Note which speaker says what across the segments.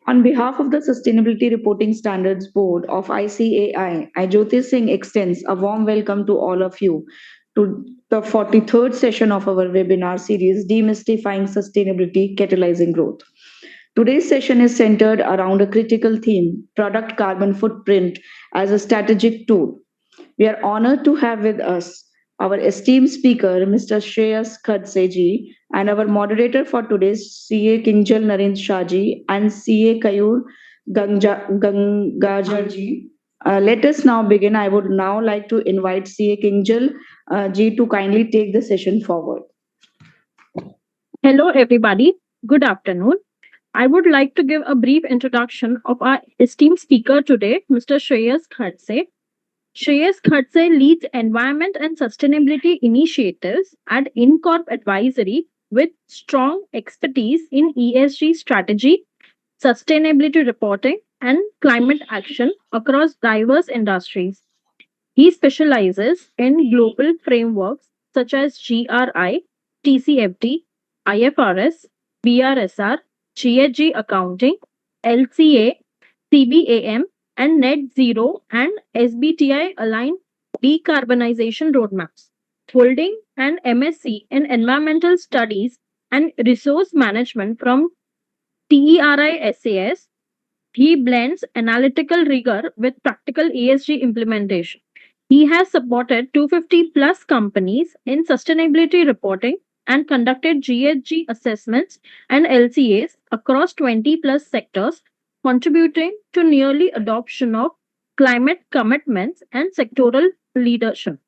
Speaker 1: On behalf of the Sustainability Reporting Standards Board of ICAI, Jyoti Singh extends a warm welcome to all of you to the 43rd session of our webinar series, Demystifying Sustainability, Catalyzing Growth. Today's session is centered around a critical theme, product carbon footprint as a strategic tool. We are honored to have with us our esteemed speaker, Mr. Shreyas Khadseji, and our moderator for today's CA Kinjal Narendra Shahji and CA Kayur Gangajarji. Let us now begin. I would now like to invite CA Kinjal ji to kindly take the session forward.
Speaker 2: Hello, everybody. Good afternoon. I would like to give a brief introduction of our esteemed speaker today, Mr. Shreyas Khadse. Shreyas Khadse leads environment and sustainability initiatives at InCorp Advisory with strong expertise in ESG strategy, sustainability reporting, and climate action across diverse industries. He specializes in global frameworks such as GRI, TCFD, IFRS, BRSR, GHG accounting, LCA, CBAM, and net zero and SBTI aligned decarbonization roadmaps. Holding an MSc in environmental studies and resource management from TERI SAS, he blends analytical rigor with practical ESG implementation. He has supported 250 plus companies in sustainability reporting and conducted GHG assessments and LCAs across 20 plus sectors, contributing to nearly adoption of climate commitments and sectoral leadership.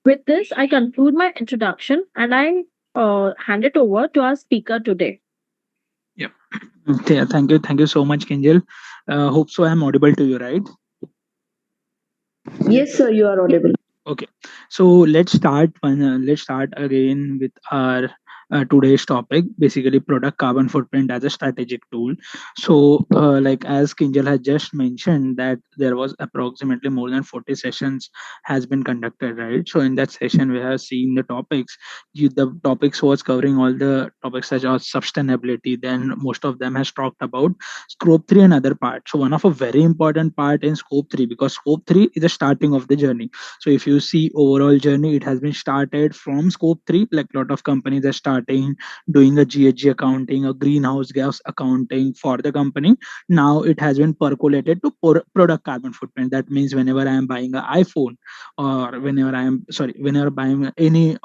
Speaker 2: With this, I conclude my introduction and I hand it over to our speaker today.
Speaker 3: Yeah. Thank you so much, Kinjal. Hope so. I'm audible to you, right?
Speaker 1: Yes, sir, you are audible.
Speaker 3: Okay, so let's start again with our today's topic, basically product carbon footprint as a strategic tool. So, like as Kinjal has just mentioned, that there was approximately more than 40 sessions has been conducted, right? So, in that session, we have seen the topics. The topics was covering all the topics such as sustainability. Then most of them has talked about scope three and other parts. So, one of a very important part in scope three, because scope three is the starting of the journey. So if you see overall journey, it has been started from scope 3, like a lot of companies are starting doing a GHG accounting, a greenhouse gas accounting for the company. Now it has been percolated to product carbon footprint. That means whenever I am buying an iPhone, or whenever buying any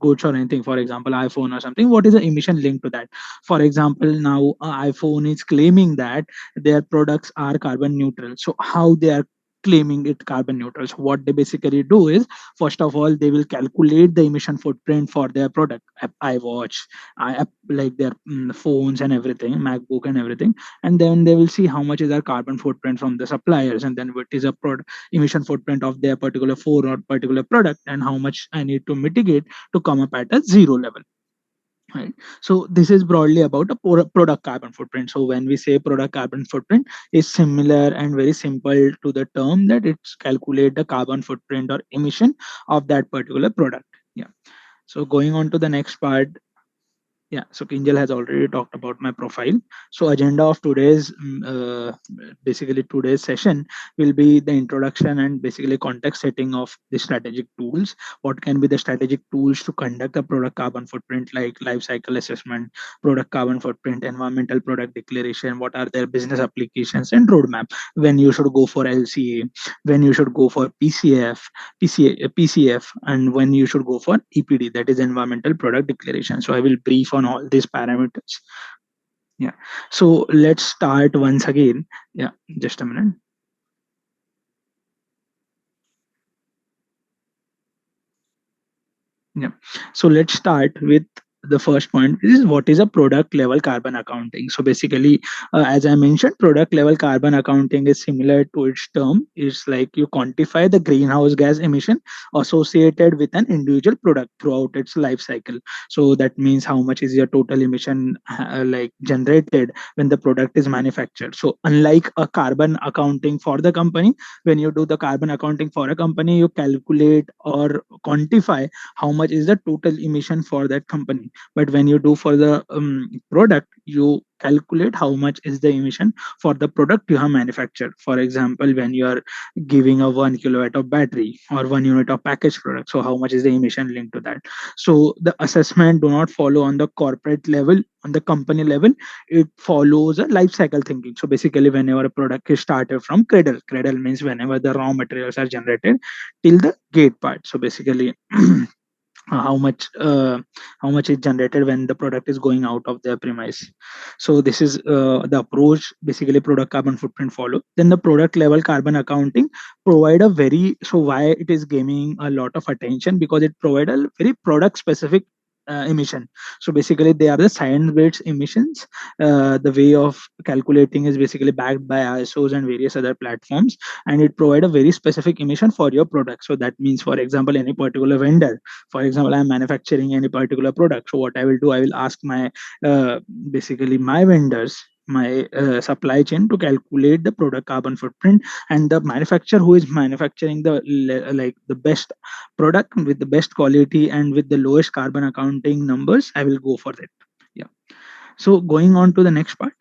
Speaker 3: goods or anything, for example iPhone or something, what is the emission linked to that? For example, now iPhone is claiming that their products are carbon neutral. So how they are claiming it carbon neutral? So what they basically do is, first of all, they will calculate the emission footprint for their product, iWatch, like their phones and everything, MacBook and everything, and then they will see how much is their carbon footprint from the suppliers, and then what is a emission footprint of their particular phone or particular product, and how much I need to mitigate to come up at a zero level. Right. So this is broadly about a product carbon footprint. So when we say product carbon footprint, is similar and very simple to the term that it's calculate the carbon footprint or emission of that particular product. Yeah. So going on to the next part, yeah, so Kinjal has already talked about my profile. So agenda of today's basically today's session will be the introduction and basically context setting of the strategic tools. What can be the strategic tools to conduct a product carbon footprint, like life cycle assessment, product carbon footprint, environmental product declaration, what are their business applications and roadmap, when you should go for LCA, when you should go for PCF, and when you should go for EPD, that is environmental product declaration. So I will brief on all these parameters. Yeah. So let's start once again. Yeah, just a minute. Yeah. So let's start with the first point. This is what is a product level carbon accounting. So basically, as I mentioned, product level carbon accounting is similar to its term. It's like you quantify the greenhouse gas emission associated with an individual product throughout its life cycle. So that means how much is your total emission like generated when the product is manufactured. So unlike a carbon accounting for the company, when you do the carbon accounting for a company, you calculate or quantify how much is the total emission for that company. But when you do for the product, you calculate how much is the emission for the product you have manufactured. For example, when you are giving a 1 kilowatt of battery or 1 unit of packaged product, so how much is the emission linked to that? So the assessment do not follow on the corporate level, on the company level. It follows a life cycle thinking. So basically, whenever a product is started from cradle means whenever the raw materials are generated till the gate part. So basically how much how much is generated when the product is going out of their premise. So this is the approach basically product carbon footprint follow. Then the product level carbon accounting provide a very, so why it is gaining a lot of attention, because it provide a very product specific emission. So basically they are the science based emissions. The way of calculating is basically backed by ISOs and various other platforms, and it provide a very specific emission for your product. So that means, for example, any particular vendor, for example, I'm manufacturing any particular product, so what I will do, I will ask my basically my vendors, my supply chain, to calculate the product carbon footprint, and the manufacturer who is manufacturing the like the best product with the best quality and with the lowest carbon accounting numbers, I will go for it. Yeah. So going on to the next part.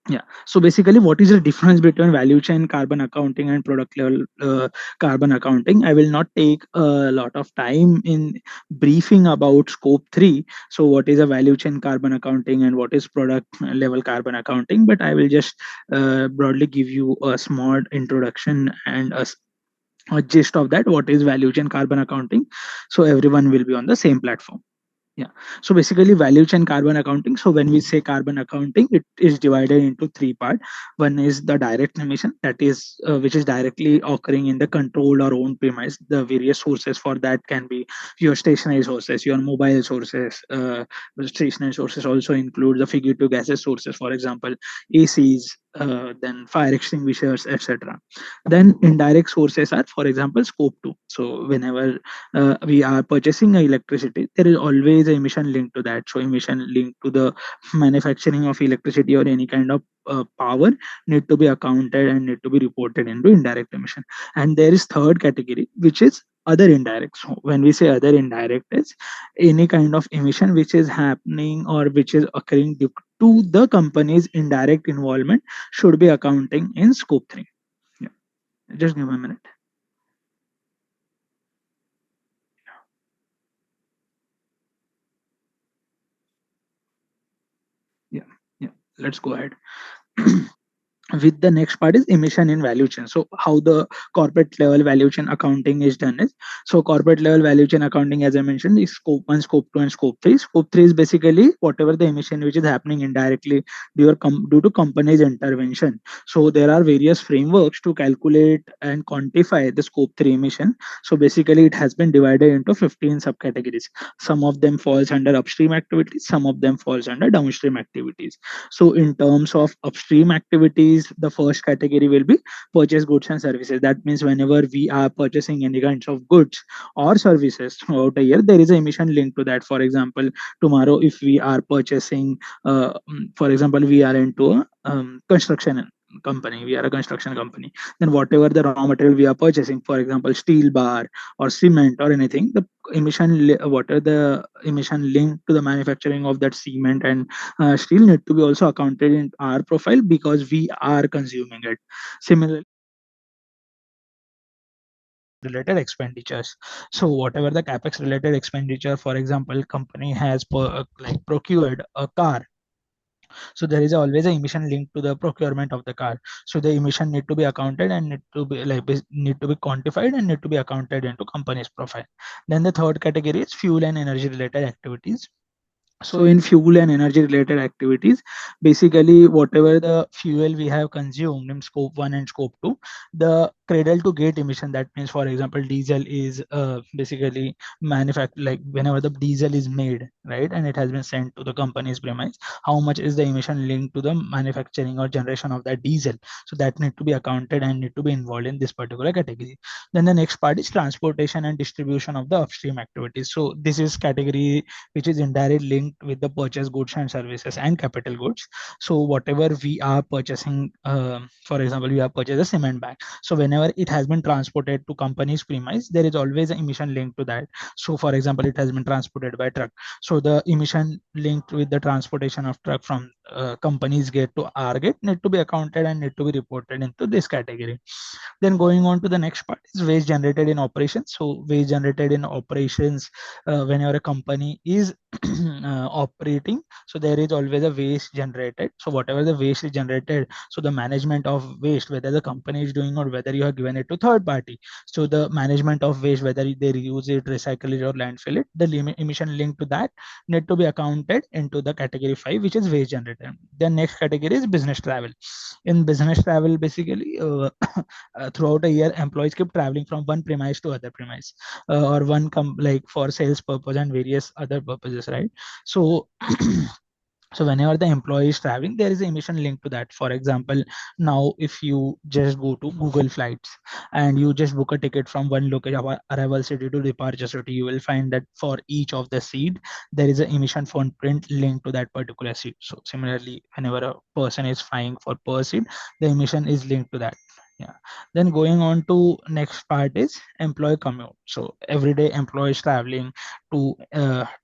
Speaker 3: Yeah. So basically, what is the difference between value chain carbon accounting and product level carbon accounting? I will not take a lot of time in briefing about scope 3. So what is a value chain carbon accounting and what is product level carbon accounting? But I will just broadly give you a small introduction and a gist of that. What is value chain carbon accounting? So everyone will be on the same platform. Yeah. So basically, value chain carbon accounting. So when we say carbon accounting, it is divided into three parts. One is the direct emission, that is which is directly occurring in the controlled or owned premise. The various sources for that can be your stationary sources, your mobile sources. The stationary sources also include the fugitive gases sources, for example, ACs, then fire extinguishers, etc. Then indirect sources are, for example, scope 2. So whenever we are purchasing electricity, there is always an emission linked to that. So emission linked to the manufacturing of electricity or any kind of power need to be accounted and need to be reported into indirect emission. And there is third category, which is other indirect. So when we say other indirect, is any kind of emission which is happening or which is occurring due to the company's indirect involvement should be accounting in scope 3. Yeah. Just give me a minute. Yeah. Yeah. Let's go ahead. With the next part is emission in value chain. So how the corporate level value chain accounting is done is, so corporate level value chain accounting, as I mentioned, is scope 1, scope 2, and scope 3. Scope 3 is basically whatever the emission which is happening indirectly due to company's intervention. So there are various frameworks to calculate and quantify the scope 3 emission. So basically it has been divided into 15 subcategories. Some of them falls under upstream activities, some of them falls under downstream activities. So in terms of upstream activities, the first category will be purchase goods and services. That means whenever we are purchasing any kinds of goods or services throughout a year, there is an emission linked to that. For example, tomorrow if we are purchasing, for example, we are into a construction company, we are a construction company, then whatever the raw material we are purchasing, for example, steel bar or cement or anything, the what are the emission linked to the manufacturing of that cement and still need to be also accounted in our profile because we are consuming it. Similarly, related expenditures. So whatever the capex related expenditure, for example, company has like procured a car, so there is always an emission linked to the procurement of the car. So the emission need to be accounted and need to be need to be quantified and need to be accounted into company's profile. Then the third category is fuel and energy related activities. So in fuel and energy related activities, basically whatever the fuel we have consumed in scope 1 and scope 2, the cradle to gate emission, that means for example diesel is basically manufactured, like whenever the diesel is made, right, and it has been sent to the company's premise, how much is the emission linked to the manufacturing or generation of that diesel. So that need to be accounted and need to be involved in this particular category. Then the next part is transportation and distribution of the upstream activities. So this is category which is indirectly linked linked with the purchase goods and services and capital goods. So whatever we are purchasing, for example, we have purchased a cement bag. So whenever it has been transported to company's premise, there is always an emission linked to that. So for example, it has been transported by truck. So the emission linked with the transportation of truck from company's gate to our gate need to be accounted and need to be reported into this category. Then going on to the next part is waste generated in operations. So waste generated in operations, whenever a company is operating, so there is always a waste generated. So whatever the waste is generated, so the management of waste, whether the company is doing or whether you have given it to third party, so the management of waste, whether they reuse it, recycle it or landfill it, the emission linked to that need to be accounted into the category 5, which is waste generated. The next category is business travel. In business travel, basically throughout a year, employees keep traveling from one premise to other premise, or like for sales purpose and various other purposes, right? So so whenever the employee is traveling, there is an emission linked to that. For example, now if you just go to Google Flights and you just book a ticket from one location, arrival city to departure city, you will find that for each of the seat there is an emission footprint linked to that particular seat. So similarly, whenever a person is flying for per seat, the emission is linked to that. Yeah. Then going on to next part is employee commute. So everyday employees traveling to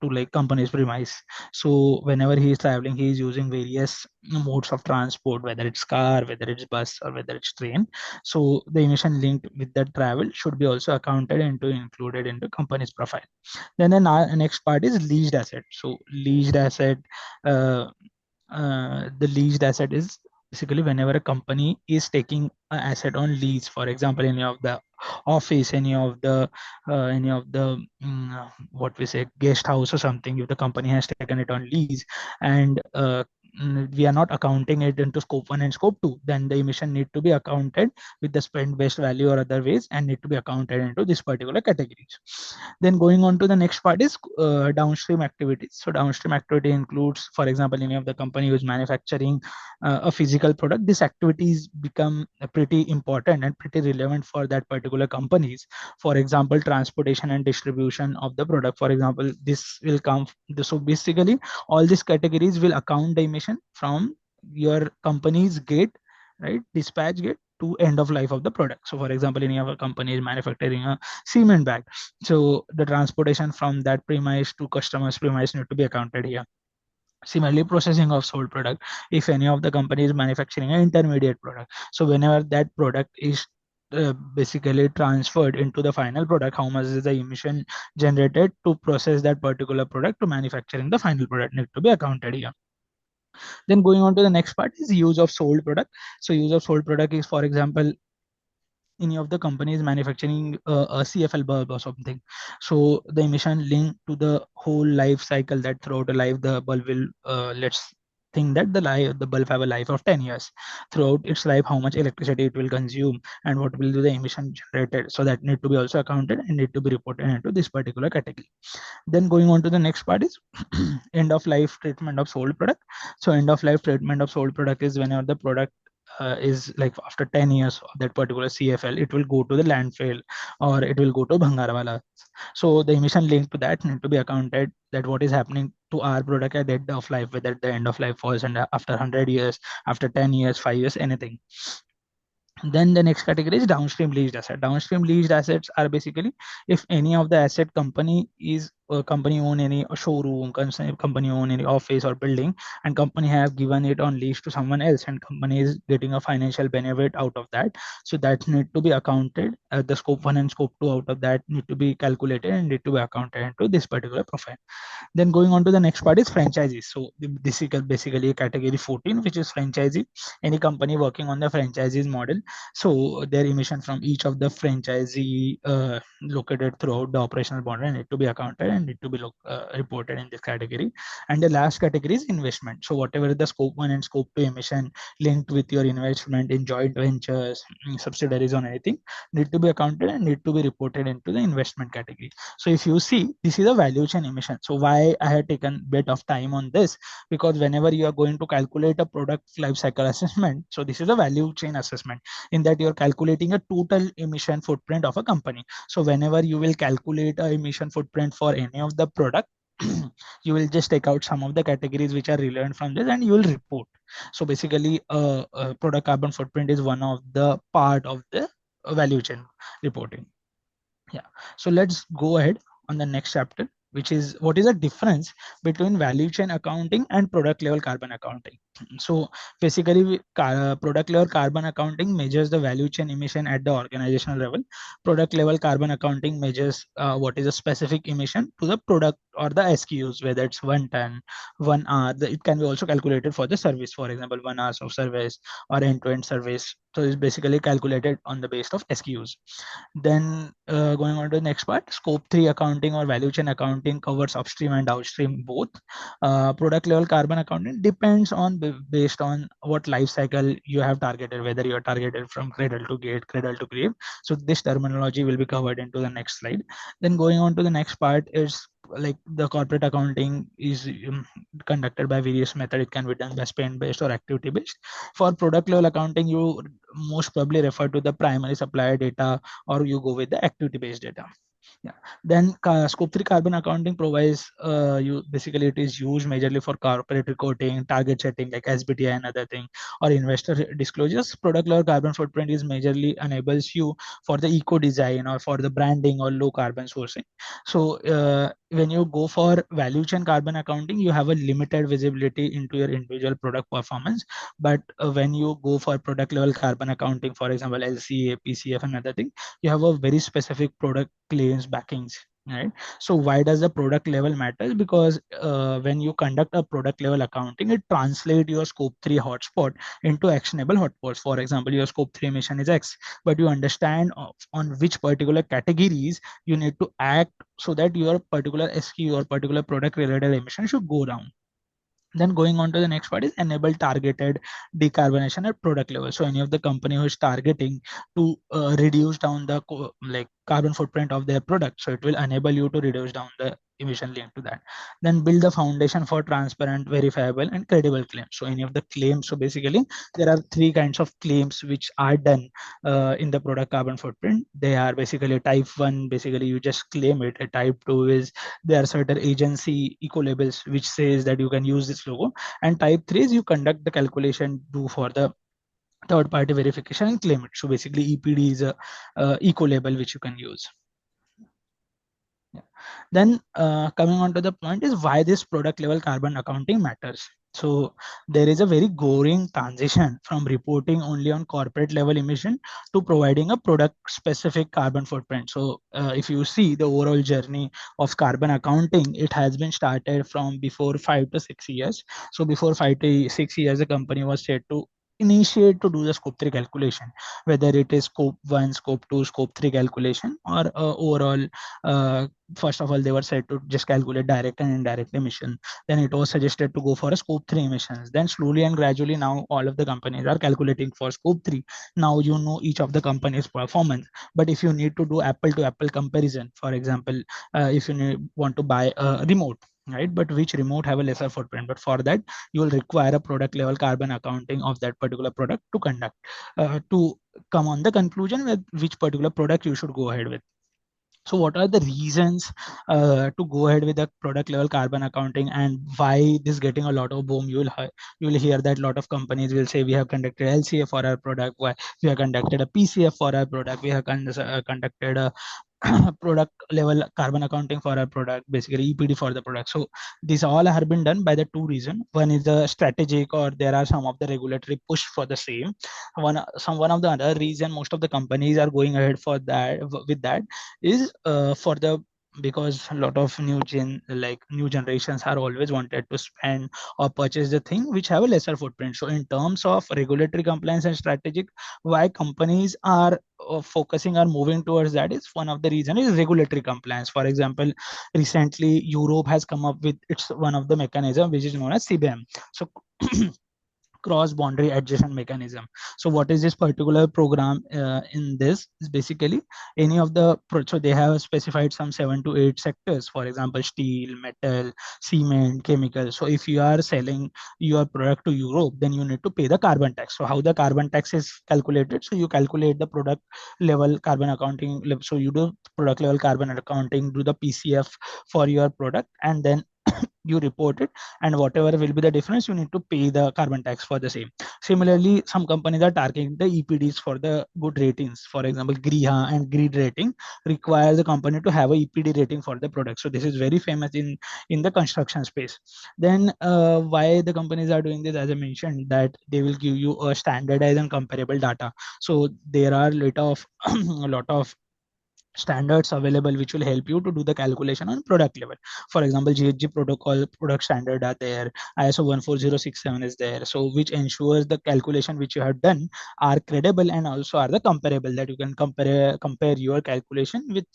Speaker 3: like company's premise. So whenever he is traveling, he is using various modes of transport, whether it's car, whether it's bus, or whether it's train. So the emission linked with that travel should be also accounted into included into company's profile. Then the next part is leased asset. So leased asset, uh, the leased asset is basically whenever a company is taking an asset on lease. For example, any of the office, what we say, guest house or something, if the company has taken it on lease and we are not accounting it into scope 1 and scope 2, then the emission need to be accounted with the spend based value or other ways and need to be accounted into this particular categories. Then going on to the next part is downstream activities. So downstream activity includes, for example, any of the company who is manufacturing a physical product. These activities become pretty important and pretty relevant for that particular companies. For example, transportation and distribution of the product. For example, this will come. So basically, all these categories will account the emission from your company's gate, right? Dispatch gate to end of life of the product. So for example, any of a company is manufacturing a cement bag, so the transportation from that premise to customer's premise need to be accounted here. Similarly, processing of sold product, if any of the company is manufacturing an intermediate product, so whenever that product is basically transferred into the final product, how much is the emission generated to process that particular product to manufacturing the final product need to be accounted here. Then going on to the next part is use of sold product. So use of sold product is, for example, any of the companies manufacturing a CFL bulb or something. So the emission linked to the whole life cycle, that throughout the life the bulb will, let's think that the bulb have a life of 10 years. Throughout its life, how much electricity it will consume and what will be the emission generated. So that need to be also accounted and need to be reported into this particular category. Then going on to the next part is end of life treatment of sold product. So end of life treatment of sold product is whenever the product is like after 10 years of that particular CFL, it will go to the landfill or it will go to Bhangarwala. So the emission linked to that need to be accounted, that what is happening to our product at the end of life, whether the end of life falls and after 100 years, after 10 years, 5 years, anything. Then the next category is downstream leased asset. Downstream leased assets are basically if any of the asset company is company own any showroom, company own any office or building, and company have given it on lease to someone else, and company is getting a financial benefit out of that. So that need to be accounted. The scope 1 and scope 2 out of that need to be calculated and need to be accounted into this particular profile. Then going on to the next part is franchises. So this is basically category 14, which is franchisee. Any company working on the franchises model. So their emission from each of the franchisee located throughout the operational model need to be accounted and need to be reported in this category. And the last category is investment. So whatever the scope 1 and scope 2 emission linked with your investment in joint ventures, subsidiaries on anything need to be accounted and need to be reported into the investment category. So if you see, this is a value chain emission. So why I had taken bit of time on this, because whenever you are going to calculate a product life cycle assessment, so this is a value chain assessment, in that you're calculating a total emission footprint of a company. So whenever you will calculate a emission footprint for any of the product, you will just take out some of the categories which are relevant from this and you will report. So basically product carbon footprint is one of the part of the value chain reporting. Yeah, so let's go ahead on the next chapter, which is what is the difference between value chain accounting and product level carbon accounting. So basically product level carbon accounting measures the value chain emission at the organizational level. Product level carbon accounting measures what is a specific emission to the product or the SKUs, whether it's 1 ton, 1 hour. It can be also calculated for the service, for example 1 hour of service or end-to-end service. So it's basically calculated on the base of SKUs. Then going on to the next part, scope 3 accounting or value chain accounting covers upstream and downstream both. Product level carbon accounting depends on based on what life cycle you have targeted, whether you are targeted from cradle to gate, cradle to grave. So this terminology will be covered into the next slide. Then going on to the next part is like the corporate accounting is conducted by various methods. It can be done by spend based or activity based. For product level accounting, you most probably refer to the primary supplier data or you go with the activity based data. Yeah. Then scope 3 carbon accounting provides you basically it is used majorly for corporate reporting, target setting like SBTI and other thing, or investor disclosures. Product level carbon footprint is majorly enables you for the eco design or for the branding or low carbon sourcing. So when you go for value chain carbon accounting, you have a limited visibility into your individual product performance. But when you go for product level carbon accounting, for example LCA, PCF and other thing, you have a very specific product claims backings, right? So why does the product level matter? Because when you conduct a product level accounting, it translates your scope 3 hotspot into actionable hotspots. For example, your scope 3 emission is X, but you understand on which particular categories you need to act so that your particular SKU or particular product related emission should go down. Then going on to the next part is enable targeted decarbonization at product level. So any of the company who is targeting to reduce down the like carbon footprint of their product, so it will enable you to reduce down the emission linked to that. Then build the foundation for transparent, verifiable and credible claims. So any of the claims, so basically there are three kinds of claims which are done in the product carbon footprint. They are basically type 1, basically you just claim it. A type 2 is there are certain agency eco labels which says that you can use this logo, and type 3 is you conduct the calculation do for the third party verification and claim it. So basically EPD is a eco label which you can use. Yeah. Then coming on to the point is why this product level carbon accounting matters. So there is a very goring transition from reporting only on corporate level emission to providing a product specific carbon footprint. So if you see the overall journey of carbon accounting, it has been started from before 5 to 6 years. So before 5 to 6 years, the company was said to initiate to do the scope 3 calculation, whether it is scope 1, scope 2, scope 3 calculation, or overall first of all they were said to just calculate direct and indirect emission. Then it was suggested to go for a scope 3 emissions. Then slowly and gradually now all of the companies are calculating for scope 3. Now you know each of the company's performance. But if you need to do apple to apple comparison, for example if you want to buy a remote, right, but which remote have a lesser footprint, but for that you will require a product level carbon accounting of that particular product to conduct to come on the conclusion with which particular product you should go ahead with. So what are the reasons to go ahead with the product level carbon accounting, and why this getting a lot of boom? You will hear that a lot of companies will say we have conducted LCA for our product, why we have conducted a PCF for our product, we have conducted a product level carbon accounting for our product, basically EPD for the product. So these all have been done by the two reasons. One is the strategic, or there are some of the regulatory push for the same. One of the other reason most of the companies are going ahead for that with that is for the because a lot of new generations are always wanted to spend or purchase the thing which have a lesser footprint. So in terms of regulatory compliance and strategic, why companies are focusing or moving towards that is one of the reason is regulatory compliance. For example, recently Europe has come up with its one of the mechanism which is known as CBAM. So cross boundary adjustment mechanism. So what is this particular program? In this is basically any of the so they have specified some 7 to 8 sectors, for example steel, metal, cement, chemical. So if you are selling your product to Europe, then you need to pay the carbon tax. So how the carbon tax is calculated? So you calculate the product level carbon accounting. So you do product level carbon accounting, do the PCF for your product, and then you report it, and whatever will be the difference, you need to pay the carbon tax for the same. Similarly, some companies are targeting the EPDs for the good ratings. For example, Griha and Grid rating requires the company to have a EPD rating for the product. So this is very famous in the construction space. Then why the companies are doing this? As I mentioned, that they will give you a standardized and comparable data. So there are a lot of standards available which will help you to do the calculation on product level. For example, GHG protocol product standard are there, ISO 14067 is there, so which ensures the calculation which you have done are credible and also are the comparable, that you can compare your calculation with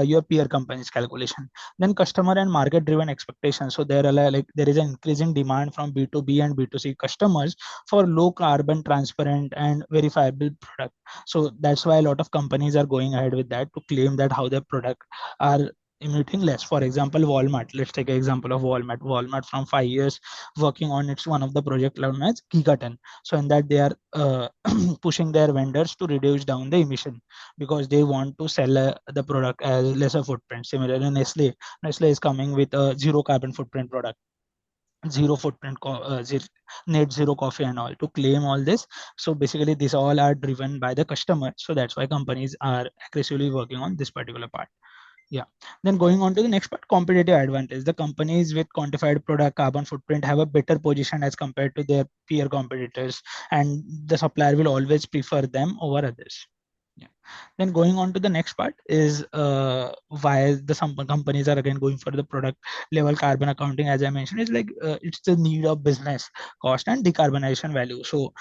Speaker 3: your peer company's calculation. Then customer and market driven expectations. So there are like there is an increasing demand from B2B and B2C customers for low carbon, transparent and verifiable product. So that's why a lot of companies are going ahead with that to claim that how their product are emitting less. For example, Walmart. Let's take an example of Walmart. Walmart from 5 years working on its one of the project known as Gigaton. So in that they are pushing their vendors to reduce down the emission because they want to sell the product as lesser footprint. Similarly, Nestle is coming with a zero carbon footprint product, zero footprint net zero coffee and all, to claim all this. So basically these all are driven by the customer, so that's why companies are aggressively working on this particular part. Yeah. Then going on to the next part, competitive advantage. The companies with quantified product carbon footprint have a better position as compared to their peer competitors, and the supplier will always prefer them over others. Yeah. Then going on to the next part is why the some companies are again going for the product level carbon accounting. As I mentioned, it's like it's the need of business, cost and decarbonization value. So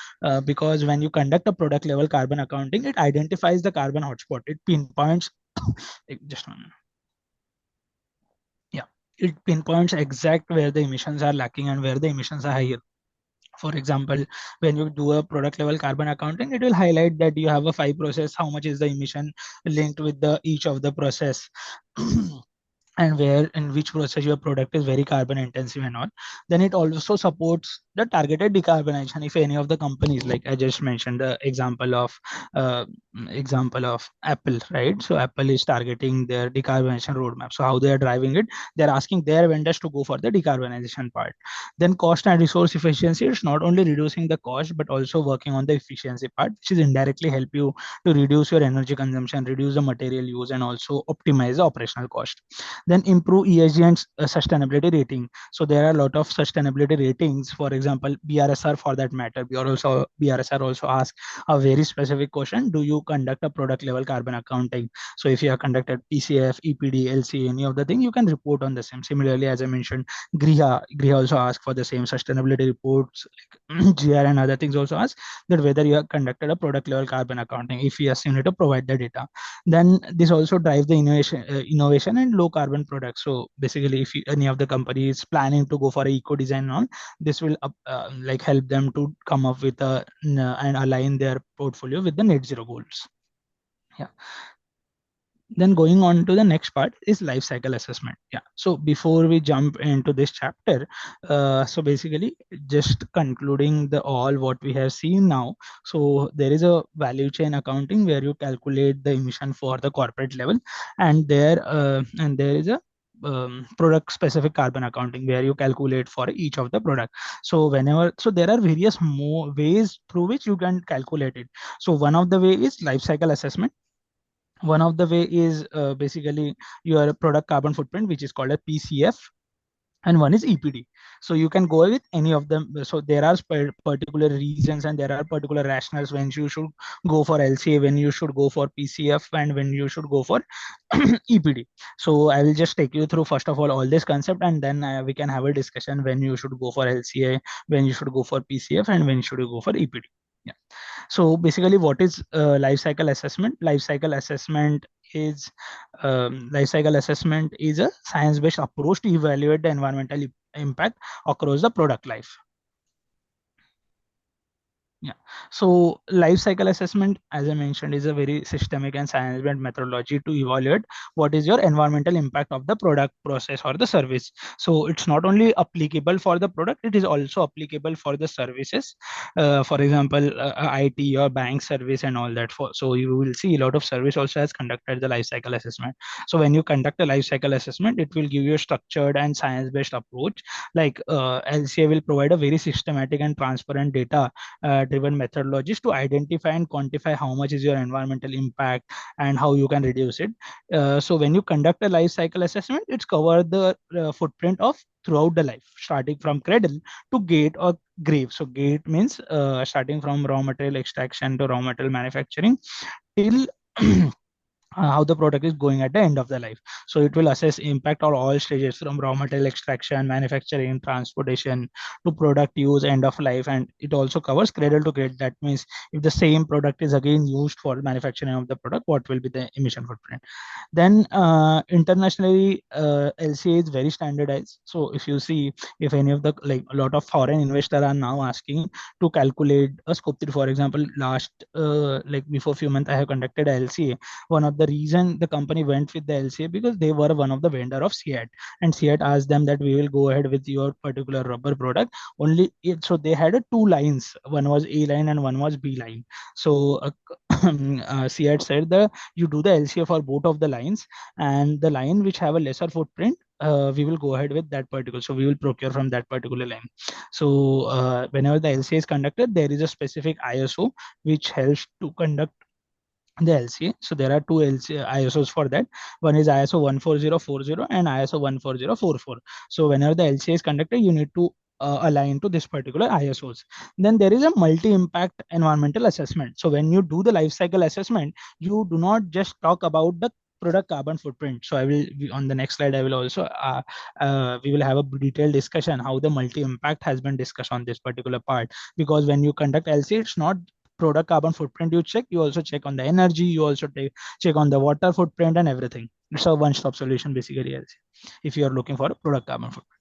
Speaker 3: because when you conduct a product level carbon accounting, it identifies the carbon hotspot. It pinpoints just 1 minute. Yeah, it pinpoints exact where the emissions are lacking and where the emissions are higher. For example, when you do a product level carbon accounting, it will highlight that you have a 5 process, how much is the emission linked with the each of the process. And where in which process your product is very carbon intensive and all. Then it also supports the targeted decarbonization. If any of the companies, like I just mentioned the uh, example of Apple, right? So Apple is targeting their decarbonization roadmap. So how they are driving it, they're asking their vendors to go for the decarbonization part. Then cost and resource efficiency, it's not only reducing the cost but also working on the efficiency part, which is indirectly help you to reduce your energy consumption, reduce the material use, and also optimize the operational cost. Then improve ESG and sustainability rating. So there are a lot of sustainability ratings. For example, BRSR for that matter. BRSR also ask a very specific question: do you conduct a product level carbon accounting? So if you have conducted PCF, EPD, LC, any of the thing, you can report on the same. Similarly, as I mentioned, Griha also ask for the same sustainability reports. Like GR and other things also ask that whether you have conducted a product level carbon accounting. If yes, you need to provide the data. Then this also drives the innovation and low carbon products. So basically, if any of the company is planning to go for eco design on, this will like help them to come up with a and align their portfolio with the net zero goals. Yeah. Then going on to the next part is life cycle assessment. Yeah, so before we jump into this chapter, so basically just concluding the all what we have seen now. So there is a value chain accounting where you calculate the emission for the corporate level, and there is a product specific carbon accounting where you calculate for each of the product. So there are various more ways through which you can calculate it. So one of the way is life cycle assessment. One of the way is basically your product carbon footprint, which is called a PCF, and one is EPD. So you can go with any of them. So there are particular reasons and there are particular rationals when you should go for LCA, when you should go for PCF, and when you should go for EPD. So I will just take you through first of all this concept, and then we can have a discussion when you should go for LCA, when you should go for PCF, and when should you go for EPD. Yeah. So basically, what is life cycle assessment? Life cycle assessment is a science-based approach to evaluate the environmental impact across the product life. Yeah. So life cycle assessment, as I mentioned, is a very systemic and science-based methodology to evaluate what is your environmental impact of the product, process, or the service. So it's not only applicable for the product, it is also applicable for the services. For example, IT or bank service and all that. So you will see a lot of service also has conducted the life cycle assessment. So when you conduct a life cycle assessment, it will give you a structured and science-based approach. Like LCA will provide a very systematic and transparent data driven methodologies to identify and quantify how much is your environmental impact and how you can reduce it. So when you conduct a life cycle assessment, it's cover the footprint of throughout the life, starting from cradle to gate or grave. So gate means starting from raw material extraction to raw material manufacturing till how the product is going at the end of the life. So it will assess impact on all stages from raw material extraction, manufacturing, transportation to product use, end of life, and it also covers cradle to grade. That means if the same product is again used for manufacturing of the product, what will be the emission footprint? Then internationally, LCA is very standardized. So if you see, if any of the like a lot of foreign investors are now asking to calculate a scope 3, for example, last like before few months I have conducted a LCA. One of the reason the company went with the LCA because they were one of the vendor of CEAT, and CEAT asked them that we will go ahead with your particular rubber product only. So they had a two lines, one was A line and one was B line. So CEAT said that you do the LCA for both of the lines, and the line which have a lesser footprint, we will go ahead with that particular. So we will procure from that particular line. So whenever the LCA is conducted, there is a specific ISO which helps to conduct the LCA. So there are two LCA ISOs for that. One is ISO 14040 and ISO 14044. So whenever the LCA is conducted, you need to align to this particular ISOs. Then there is a multi-impact environmental assessment. So when you do the life cycle assessment, you do not just talk about the product carbon footprint. So I will on the next slide I will also we will have a detailed discussion how the multi impact has been discussed on this particular part, because when you conduct LCA, it's not product carbon footprint you check, you also check on the energy, you also check on the water footprint and everything. It's a one-stop solution basically, LCA, if you are looking for a product carbon footprint.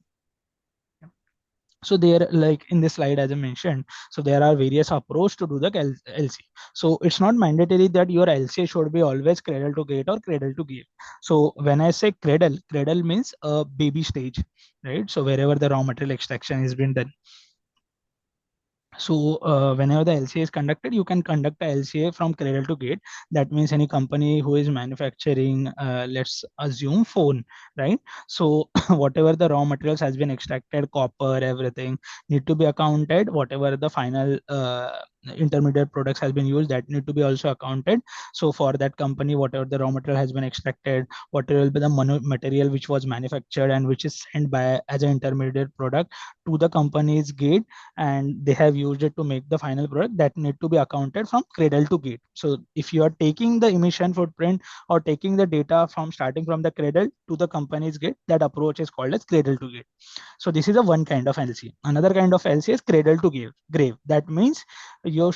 Speaker 3: So there, like in this slide, as I mentioned, so there are various approach to do the LC. So it's not mandatory that your LCA should be always cradle to gate or cradle to gate. So when I say cradle, cradle means a baby stage, right? So wherever the raw material extraction has been done. So whenever the LCA is conducted, you can conduct a LCA from cradle to gate. That means any company who is manufacturing, let's assume phone, right? So whatever the raw materials has been extracted, copper, everything need to be accounted. Whatever the final intermediate products has been used, that need to be also accounted. So for that company, whatever the raw material has been extracted, whatever will be the material which was manufactured and which is sent by as an intermediate product to the company's gate, and they have used it to make the final product, that need to be accounted from cradle to gate. So if you are taking the emission footprint or taking the data from starting from the cradle to the company's gate, that approach is called as cradle to gate. So this is a one kind of LC. Another kind of LC is cradle to grave. That means you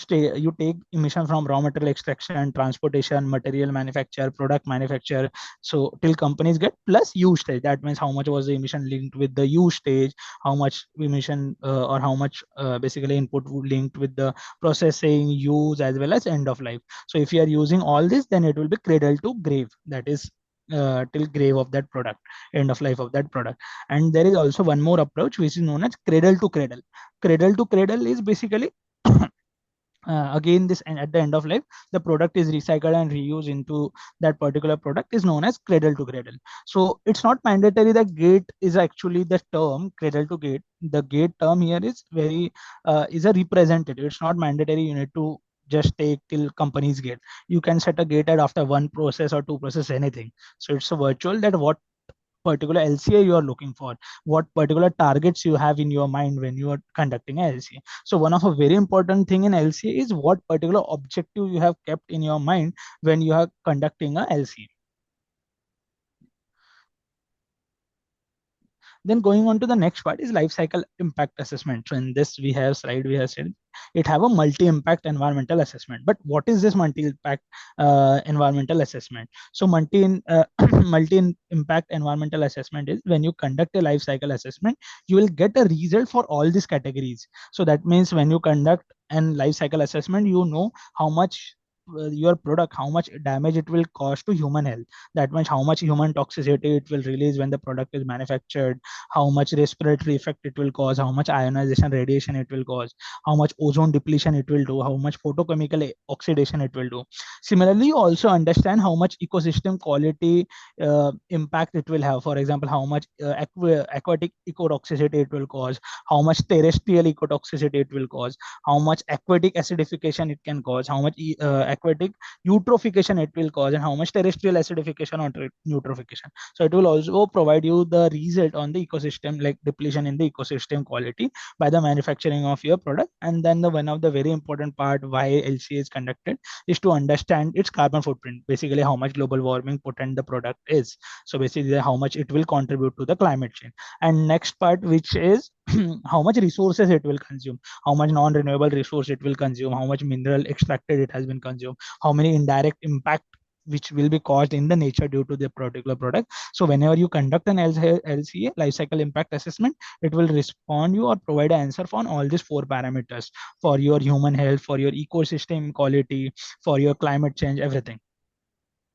Speaker 3: take emission from raw material extraction, transportation, material manufacture, product manufacture, so till companies get plus use stage. That means how much was the emission linked with the use stage, how much emission or how much basically input linked with the processing, use, as well as end of life. So if you are using all this, then it will be cradle to grave, that is till grave of that product, end of life of that product. And there is also one more approach which is known as cradle to cradle. Cradle to cradle is basically again this, and at the end of life the product is recycled and reused into that particular product, is known as cradle to cradle. So it's not mandatory that gate is actually the term cradle to gate. The gate term here is very is a representative. It's not mandatory you need to just take till company's gate. You can set a gate at after one process or two process, anything. So it's a virtual that what particular LCA you are looking for, what particular targets you have in your mind when you are conducting a LCA. So one of a very important thing in LCA is what particular objective you have kept in your mind when you are conducting a LCA. Then going on to the next part is life cycle impact assessment. So in this we have slide, we have said it have a multi-impact environmental assessment. But what is this multi-impact environmental assessment? So multi-impact environmental assessment is when you conduct a life cycle assessment, you will get a result for all these categories. So that means when you conduct and life cycle assessment, you know how much your product, how much damage it will cause to human health, that much how much human toxicity it will release when the product is manufactured, how much respiratory effect it will cause, how much ionization radiation it will cause, how much ozone depletion it will do, how much photochemical oxidation it will do. Similarly, you also understand how much ecosystem quality impact it will have. For example, how much aquatic ecotoxicity it will cause, how much terrestrial ecotoxicity it will cause, how much aquatic acidification it can cause, how much aquatic eutrophication it will cause, and how much terrestrial acidification or eutrophication. So it will also provide you the result on the ecosystem, like depletion in the ecosystem quality by the manufacturing of your product. And then the one of the very important part why LCA is conducted is to understand its carbon footprint, basically how much global warming potent the product is. So basically how much it will contribute to the climate change. And next part, which is how much resources it will consume, how much non-renewable resource it will consume, how much mineral extracted it has been consumed, how many indirect impact which will be caused in the nature due to the particular product. So whenever you conduct an LCA, life cycle impact assessment, it will respond you or provide an answer on all these four parameters for your human health, for your ecosystem quality, for your climate change, everything.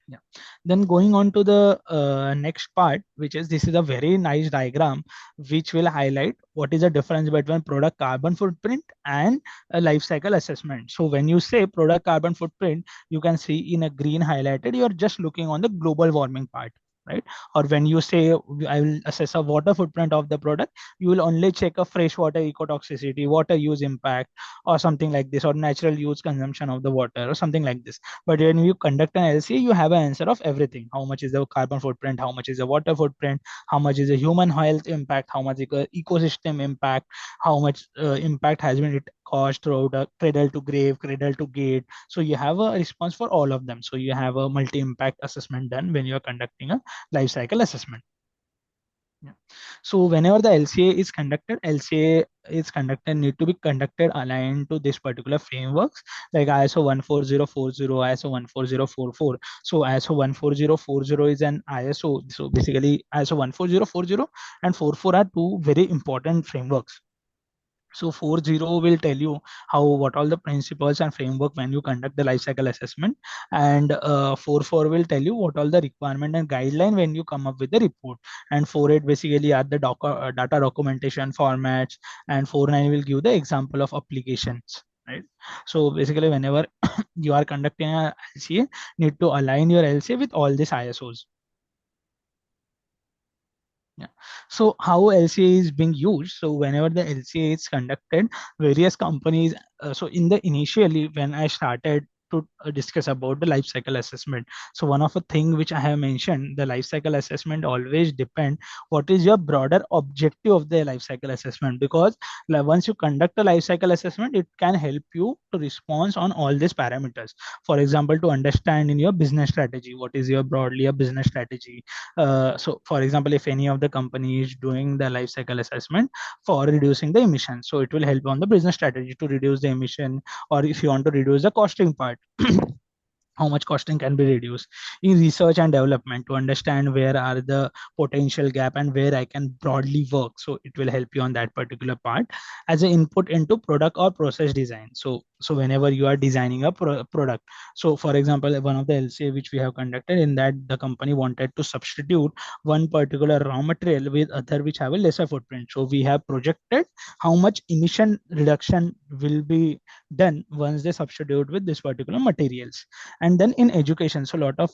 Speaker 3: Yeah. Then going on to the next part, which is, this is a very nice diagram which will highlight what is the difference between product carbon footprint and a life cycle assessment. So when you say product carbon footprint, you can see in a green highlighted, you're just looking on the global warming part, right? Or when you say I will assess a water footprint of the product, you will only check a freshwater ecotoxicity, water use impact, or something like this, or natural use consumption of the water, or something like this. But when you conduct an LCA, you have an answer of everything. How much is the carbon footprint? How much is the water footprint? How much is the human health impact? How much ecosystem impact? How much impact has been it caused throughout a cradle to grave, cradle to gate? So you have a response for all of them. So you have a multi-impact assessment done when you are conducting a life cycle assessment. Yeah. So whenever the LCA is conducted, LCA is conducted need to be conducted aligned to this particular frameworks like ISO 14040, ISO 14044. So ISO 14040 is an ISO. So basically ISO 14040 and 44 are two very important frameworks. So 40 will tell you how, what all the principles and framework when you conduct the life cycle assessment, and 44 will tell you what all the requirement and guideline when you come up with the report, and 48 basically are the data documentation formats, and 49 will give the example of applications, right? So basically whenever you are conducting a LCA, need to align your LCA with all these ISOs. Yeah. So how LCA is being used? So whenever the LCA is conducted, various companies. So in the initially when I started to discuss about the life cycle assessment, so one of the thing which I have mentioned, the life cycle assessment always depend what is your broader objective of the life cycle assessment, because once you conduct a life cycle assessment, it can help you to respond on all these parameters. For example, to understand in your business strategy, what is your broadly a business strategy. So for example, if any of the company is doing the life cycle assessment for reducing the emission, so it will help on the business strategy to reduce the emission, or if you want to reduce the costing part, how much costing can be reduced. In research and development, to understand where are the potential gap and where I can broadly work, so it will help you on that particular part. As an input into product or process design, so whenever you are designing a product, so for example, one of the LCA which we have conducted, in that the company wanted to substitute one particular raw material with other which have a lesser footprint. So we have projected how much emission reduction will be done once they substitute with this particular materials. And then in education, so lot of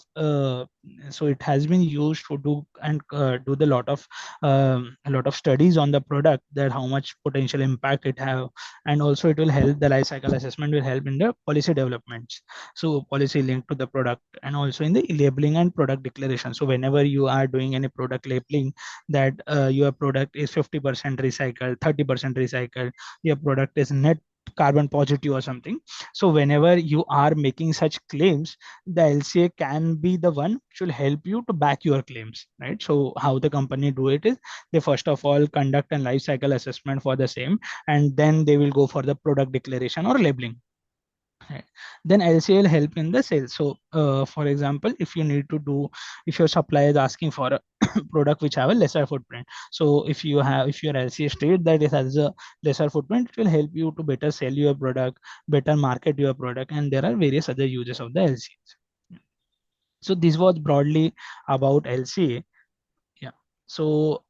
Speaker 3: so it has been used to do and do the lot of a lot of studies on the product, that how much potential impact it have. And also it will help, the life cycle assessment will help in the policy developments, so policy linked to the product, and also in the labeling and product declaration. So whenever you are doing any product labeling, that your product is 50% recycled, 30% recycled, your product is net carbon positive or something. So whenever you are making such claims, the LCA can be the one which will help you to back your claims, right? So how the company do it is, they first of all conduct a life cycle assessment for the same, and then they will go for the product declaration or labeling. Right. Then LCA will help in the sales. So, for example, if you need to do, if your supplier is asking for a product which have a lesser footprint, so if your LCA state that it has a lesser footprint, it will help you to better sell your product, better market your product, and there are various other uses of the LCAs. So this was broadly about LCA. Yeah. So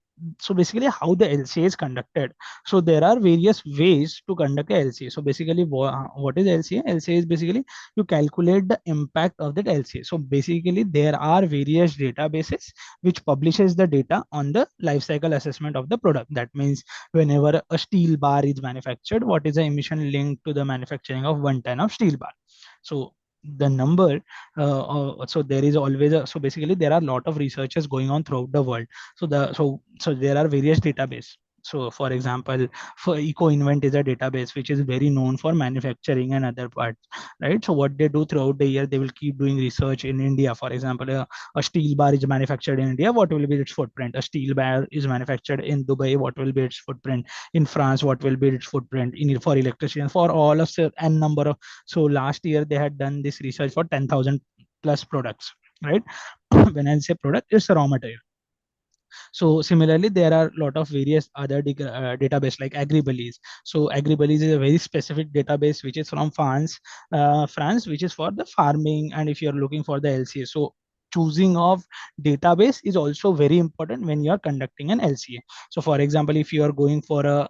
Speaker 3: basically how the LCA is conducted. So there are various ways to conduct a LCA. So basically what is LCA? LCA is basically you calculate the impact of that LCA. So basically there are various databases which publishes the data on the life cycle assessment of the product. That means whenever a steel bar is manufactured, what is the emission linked to the manufacturing of 1 ton of steel bar. So the number so there is always a, so basically there are a lot of researches going on throughout the world. So there are various database. So for example, for EcoInvent is a database which is very known for manufacturing and other parts, right? So what they do throughout the year, they will keep doing research in India. For example, a steel bar is manufactured in India, what will be its footprint? A steel bar is manufactured in Dubai, what will be its footprint? In France, what will be its footprint? In for electrician, for all of the n number of. So last year they had done this research for 10,000 plus products, right? When I say product, it's raw material. So similarly, there are a lot of various other database like Agribullies. So Agribullies is a very specific database which is from France, which is for the farming. And if you're looking for the LCA, so choosing of database is also very important when you are conducting an LCA. So for example, if you are going for a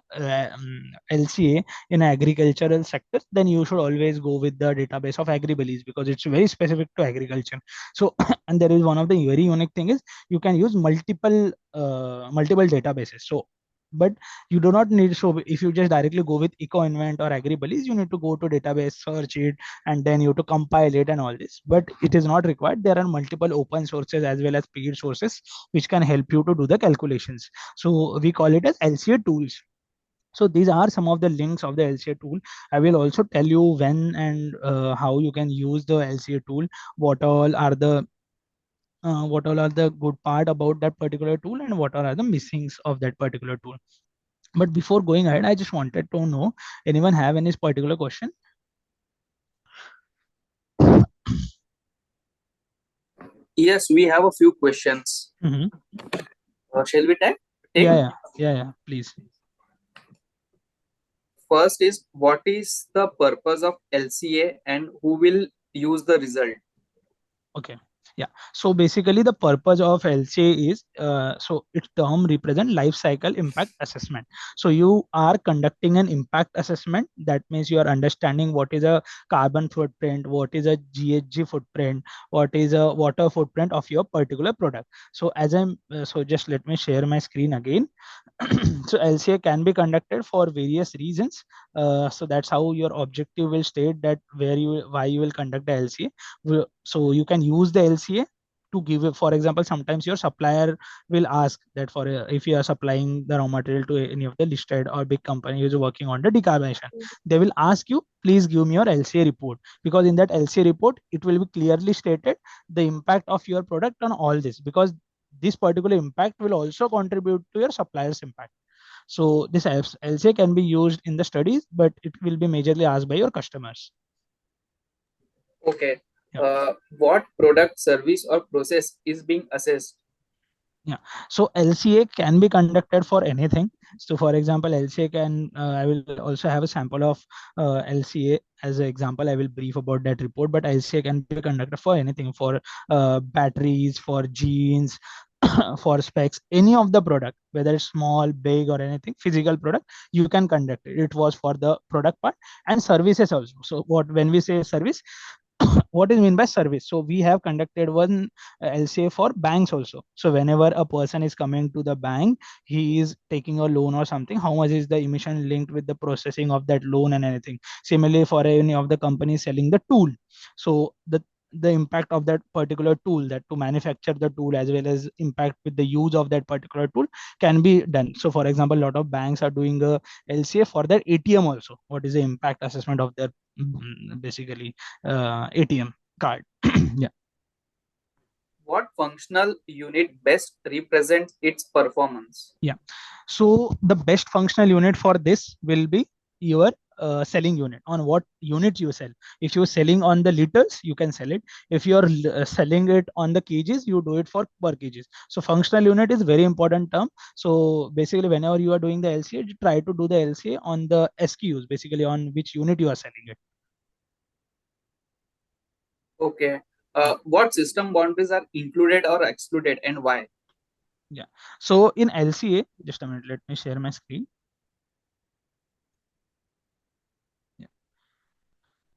Speaker 3: LCA in agricultural sector, then you should always go with the database of Agribullies because it's very specific to agriculture. So and there is one of the very unique thing is you can use multiple databases. So but you do not need, so if you just directly go with EcoInvent or Agribullies, you need to go to database, search it, and then you have to compile it and all this, but it is not required. There are multiple open sources as well as paid sources which can help you to do the calculations. So we call it as LCA tools. So these are some of the links of the LCA tool. I will also tell you when and how you can use the LCA tool, what all are the what all are the good part about that particular tool, and what all are the missings of that particular tool. But before going ahead, I just wanted to know, anyone have any particular question?
Speaker 4: Yes, we have a few questions.
Speaker 3: Mm-hmm.
Speaker 4: Shall we take?
Speaker 3: Yeah, please.
Speaker 4: First is, what is the purpose of LCA and who will use the result?
Speaker 3: Okay. Yeah. So basically the purpose of LCA is, so its term represent life cycle impact assessment. So you are conducting an impact assessment. That means you are understanding what is a carbon footprint, what is a GHG footprint, what is a water footprint of your particular product. So so just let me share my screen again. So LCA can be conducted for various reasons. So that's how your objective will state that why you will conduct the LCA. So you can use the LCA to give it, for example, sometimes your supplier will ask that for if you are supplying the raw material to any of the listed or big company who's working on the decarbonization, they will ask you, please give me your LCA report, because in that LCA report it will be clearly stated the impact of your product on all this, because this particular impact will also contribute to your supplier's impact. So this LCA can be used in the studies, but it will be majorly asked by your customers.
Speaker 4: Okay.
Speaker 3: Yeah.
Speaker 4: What product, service, or process is being assessed?
Speaker 3: Yeah. So LCA can be conducted for anything. So for example, LCA can, I will also have a sample of LCA as an example. I will brief about that report, but LCA can be conducted for anything, for batteries, for genes, for specs, any of the product, whether it's small, big, or anything, physical product, you can conduct it. It was for the product part and services also. So when we say service, what is mean by service? So we have conducted one LCA for banks also. So whenever a person is coming to the bank, he is taking a loan or something, how much is the emission linked with the processing of that loan and anything. Similarly, for any of the companies selling the tool, so the impact of that particular tool, that to manufacture the tool as well as impact with the use of that particular tool can be done. So for example, a lot of banks are doing a LCA for their ATM also. What is the impact assessment of their basically ATM card? Yeah.
Speaker 4: What functional unit best represents its performance?
Speaker 3: Yeah. So the best functional unit for this will be your selling unit, on what unit you sell. If you're selling on the liters, you can sell it. If you're selling it on the kgs, you do it for per kgs. So functional unit is very important term. So basically, whenever you are doing the LCA, you try to do the LCA on the SKUs, basically on which unit you are selling it.
Speaker 4: Okay. What system boundaries are included or excluded and why?
Speaker 3: Yeah. So in LCA, just a minute, let me share my screen. Yeah.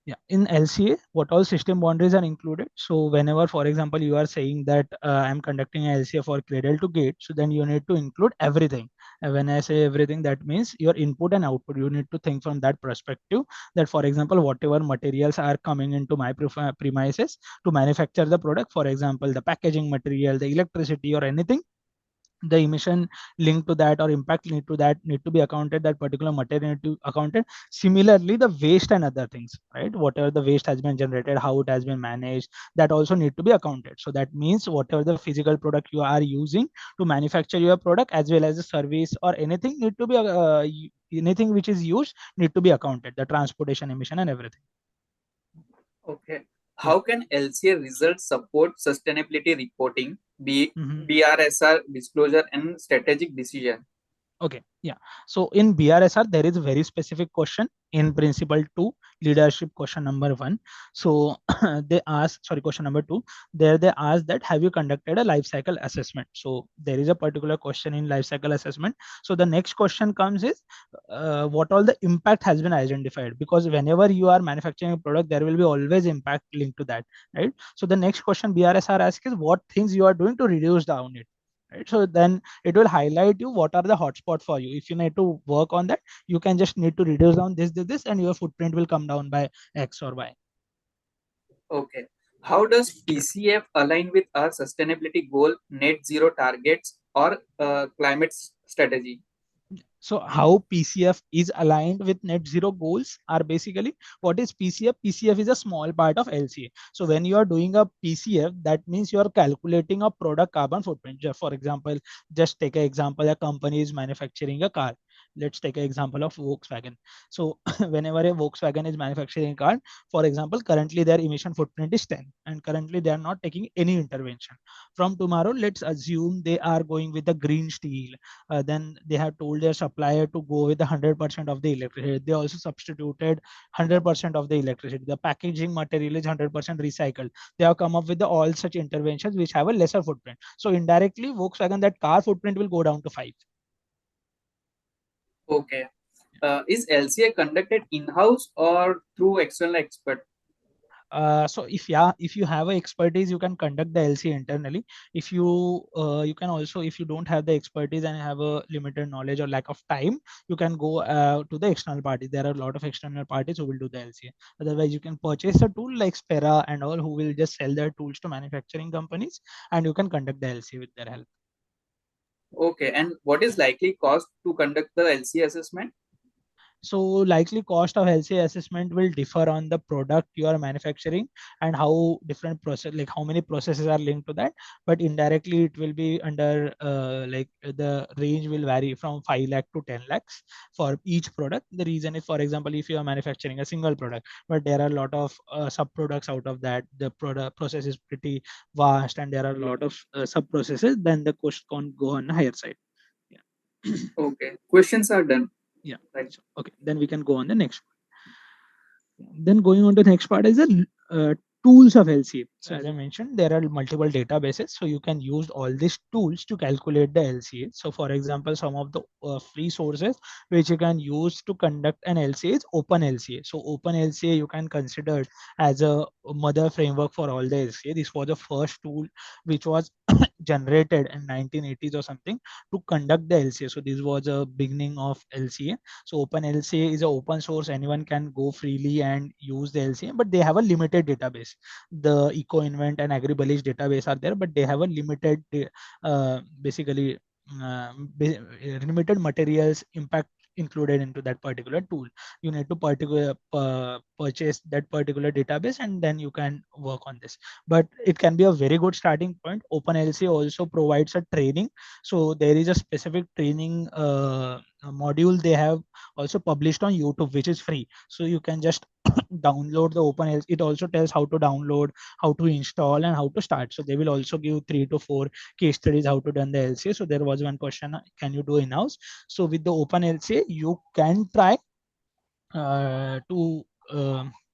Speaker 3: Yeah, in LCA, what all system boundaries are included. So whenever, for example, you are saying that I'm conducting a LCA for cradle to gate, so then you need to include everything. And when I say everything, that means your input and output. You need to think from that perspective. That, for example, whatever materials are coming into my premises to manufacture the product, for example, the packaging material, the electricity, or anything, the emission linked to that or impact linked to that need to be accounted, that particular material need to accounted. Similarly, the waste and other things, right, whatever the waste has been generated, how it has been managed, that also need to be accounted. So that means whatever the physical product you are using to manufacture your product, as well as the service or anything, need to be anything which is used need to be accounted, the transportation, emission, and everything.
Speaker 4: Okay.
Speaker 3: Yeah.
Speaker 4: How can LCA results support sustainability reporting,
Speaker 3: Mhm.
Speaker 4: BRSR disclosure, and strategic decision?
Speaker 3: Okay, yeah. So in BRSR, there is a very specific question in principle two, leadership question number one. So they ask, sorry, question number two, there they ask that have you conducted a life cycle assessment? So there is a particular question in life cycle assessment. So the next question comes is what all the impact has been identified, because whenever you are manufacturing a product, there will be always impact linked to that, right? So the next question BRSR asks is what things you are doing to reduce down it, right? So then it will highlight you what are the hotspot for you. If you need to work on that, you can just need to reduce down this, and your footprint will come down by X or Y.
Speaker 4: Okay. How does PCF align with our sustainability goal, net zero targets, or climate strategy?
Speaker 3: So how PCF is aligned with net zero goals are basically, what is PCF? PCF is a small part of LCA. So when you are doing a PCF, that means you are calculating a product carbon footprint. For example, just take an example, a company is manufacturing a car. Let's take an example of Volkswagen. So whenever a Volkswagen is manufacturing a car, for example, currently their emission footprint is 10, and currently they are not taking any intervention. From tomorrow, let's assume they are going with the green steel. Then they have told their supplier to go with the 100% of the electricity. They also substituted 100% of the electricity. The packaging material is 100% recycled. They have come up with all such interventions which have a lesser footprint. So indirectly, Volkswagen, that car footprint will go down to 5.
Speaker 4: Okay. Is LCA conducted in-house or through external expert?
Speaker 3: So if you have a expertise, you can conduct the LC internally. If you can also, if you don't have the expertise and have a limited knowledge or lack of time, you can go to the external party. There are a lot of external parties who will do the LCA. Otherwise, you can purchase a tool like Spera and all, who will just sell their tools to manufacturing companies, and you can conduct the LCA with their help.
Speaker 4: Okay. And what is likely cost to conduct the LCA assessment?
Speaker 3: So likely cost of LCA assessment will differ on the product you are manufacturing and how different process, like how many processes are linked to that. But indirectly, it will be under like the range will vary from 5 lakh to 10 lakhs for each product. The reason is, for example, if you are manufacturing a single product, but there are a lot of sub products out of that, the product process is pretty vast, and there are a lot of sub processes, then the cost can go on the higher side. Yeah.
Speaker 4: Okay. Questions are done.
Speaker 3: Yeah.
Speaker 4: Right.
Speaker 3: So, okay, then we can go on the next. Then going on to the next part is the tools of LCA. So as I mentioned, there are multiple databases. So you can use all these tools to calculate the LCA. So for example, some of the free sources which you can use to conduct an LCA is OpenLCA. So OpenLCA you can consider as a mother framework for all the LCA. This was the first tool which was generated in 1980s or something to conduct the LCA. So this was a beginning of LCA. So OpenLCA is an open source. Anyone can go freely and use the LCA, but they have a limited database. The EcoInvent and AgriBullish database are there, but they have a limited, basically, limited materials impact included into that particular tool. You need to purchase that particular database, and then you can work on this. But it can be a very good starting point. OpenLCA also provides a training. So there is a specific training module they have also published on YouTube, which is free. So you can just download the OpenLC. It also tells how to download, how to install, and how to start. So they will also give 3 to 4 case studies how to done the LCA. So there was one question, can you do in-house? So with the OpenLCA, you can try uh, to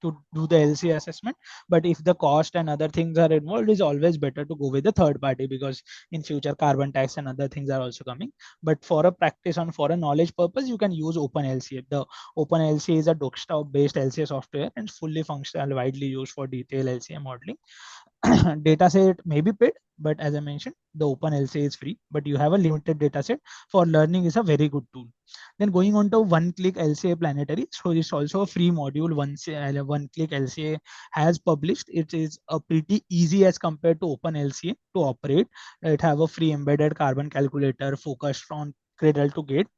Speaker 3: to do the LCA assessment, but if the cost and other things are involved, it's always better to go with the third party, because in future carbon tax and other things are also coming. But for a practice and for a knowledge purpose, you can use OpenLCA. The OpenLCA is a desktop based LCA software and fully functional, widely used for detailed LCA modeling. Dataset may be paid, but as I mentioned, the OpenLCA is free, but you have a limited dataset. For learning is a very good tool. Then going on to one-click LCA Planetary. So it's also a free module. One-click LCA has published. It is a pretty easy as compared to OpenLCA to operate. It have a free embedded carbon calculator focused on cradle to gate.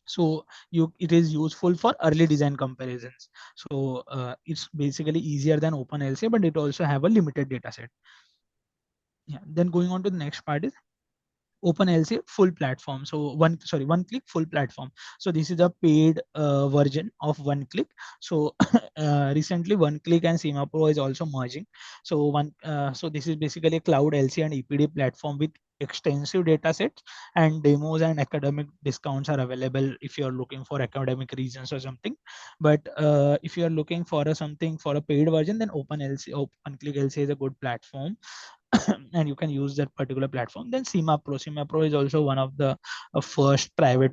Speaker 3: So it is useful for early design comparisons. So it's basically easier than OpenLCA, but it also have a limited data set. Yeah. Then going on to the next part is OpenLCA full platform. So one click full platform. So this is a paid version of one click. So recently one click and SEMA Pro is also merging. So so this is basically a cloud LCA and EPD platform with extensive data sets, and demos and academic discounts are available if you are looking for academic reasons or something. But if you are looking for something for a paid version, then OpenLCA, OpenClick LCA is a good platform. And you can use that particular platform. Then SEMA Pro is also one of the first private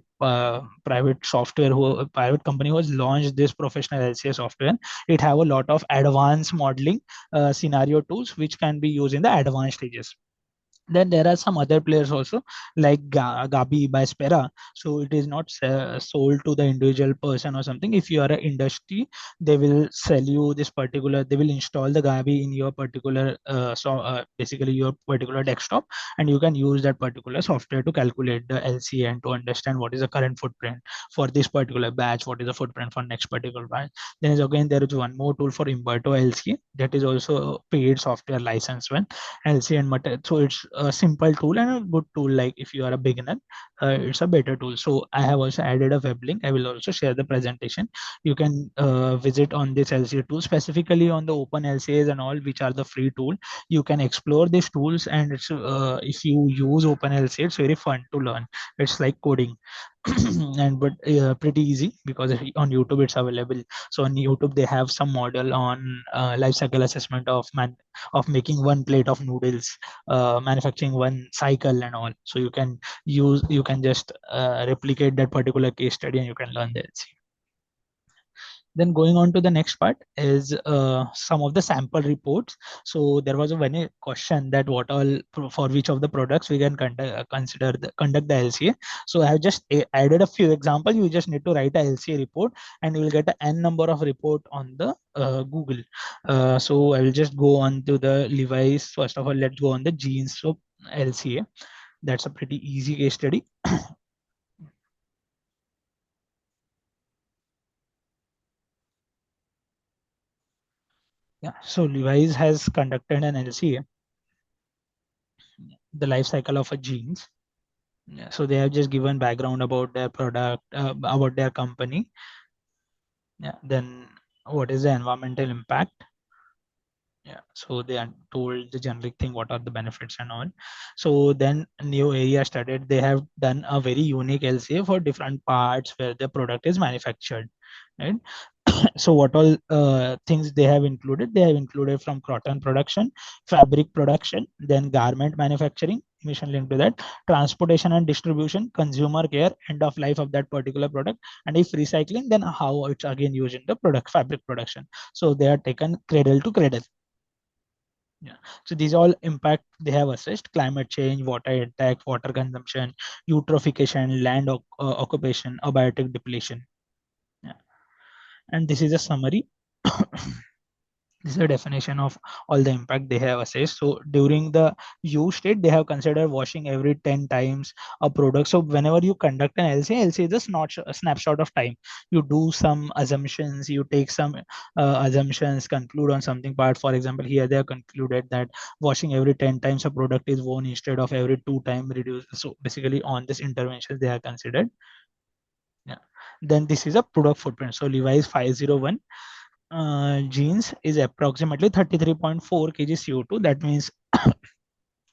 Speaker 3: software private company who has launched this professional LCA software. It have a lot of advanced modeling scenario tools which can be used in the advanced stages. Then there are some other players also, like Gabi by Spera. So it is not sold to the individual person or something. If you are an industry, they will sell you this particular, they will install the Gabi in your particular basically your particular desktop, and you can use that particular software to calculate the LCA and to understand what is the current footprint for this particular batch, what is the footprint for next particular batch. Then again there is one more tool for Imberto LCA, that is also a paid software license one, LC and Mata. So it's a simple tool and a good tool. Like if you are a beginner, it's a better tool. So I have also added a web link. I will also share the presentation. You can visit on this LCA tool, specifically on the open LCAs and all, which are the free tool. You can explore these tools, and it's if you use open LCA, it's very fun to learn. It's like coding. And but pretty easy, because on YouTube it's available. So on YouTube they have some model on life cycle assessment of making one plate of noodles, manufacturing one cycle and all. So you can just replicate that particular case study and you can learn that. Then going on to the next part is some of the sample reports. So there was a one question that what all for which of the products we can conduct the LCA. So I have just added a few examples. You just need to write a LCA report and you will get an n number of report on the Google. So I will just go on to the Levi's. First of all, let's go on the jeans soap LCA. That's a pretty easy case study. Yeah, so Levi's has conducted an LCA, the life cycle of a jeans. Yeah, so they have just given background about their product, about their company. Yeah, then what is the environmental impact? Yeah, so they are told the generic thing, what are the benefits and all. So then new area studied, they have done a very unique LCA for different parts where the product is manufactured, right? So what all things they have included from cotton production, fabric production, then garment manufacturing, emission linked to that, transportation and distribution, consumer care, end of life of that particular product, and if recycling, then how it's again used in the product fabric production. So they are taken cradle to cradle. Yeah, so these all impact they have assessed: climate change, water intake, water consumption, eutrophication, land occupation, abiotic depletion. Yeah, and this is a summary. This is a definition of all the impact they have assessed. So during the use state, they have considered washing every 10 times a product. So whenever you conduct an LCA, LCA is a snapshot of time. You do some assumptions, you take some assumptions, conclude on something part. For example, here they have concluded that washing every 10 times a product is worn instead of every 2 times reduced. So basically on this intervention they are considered. Yeah. Then this is a product footprint. So Levi's 501 jeans is approximately 33.4 kg CO2. That means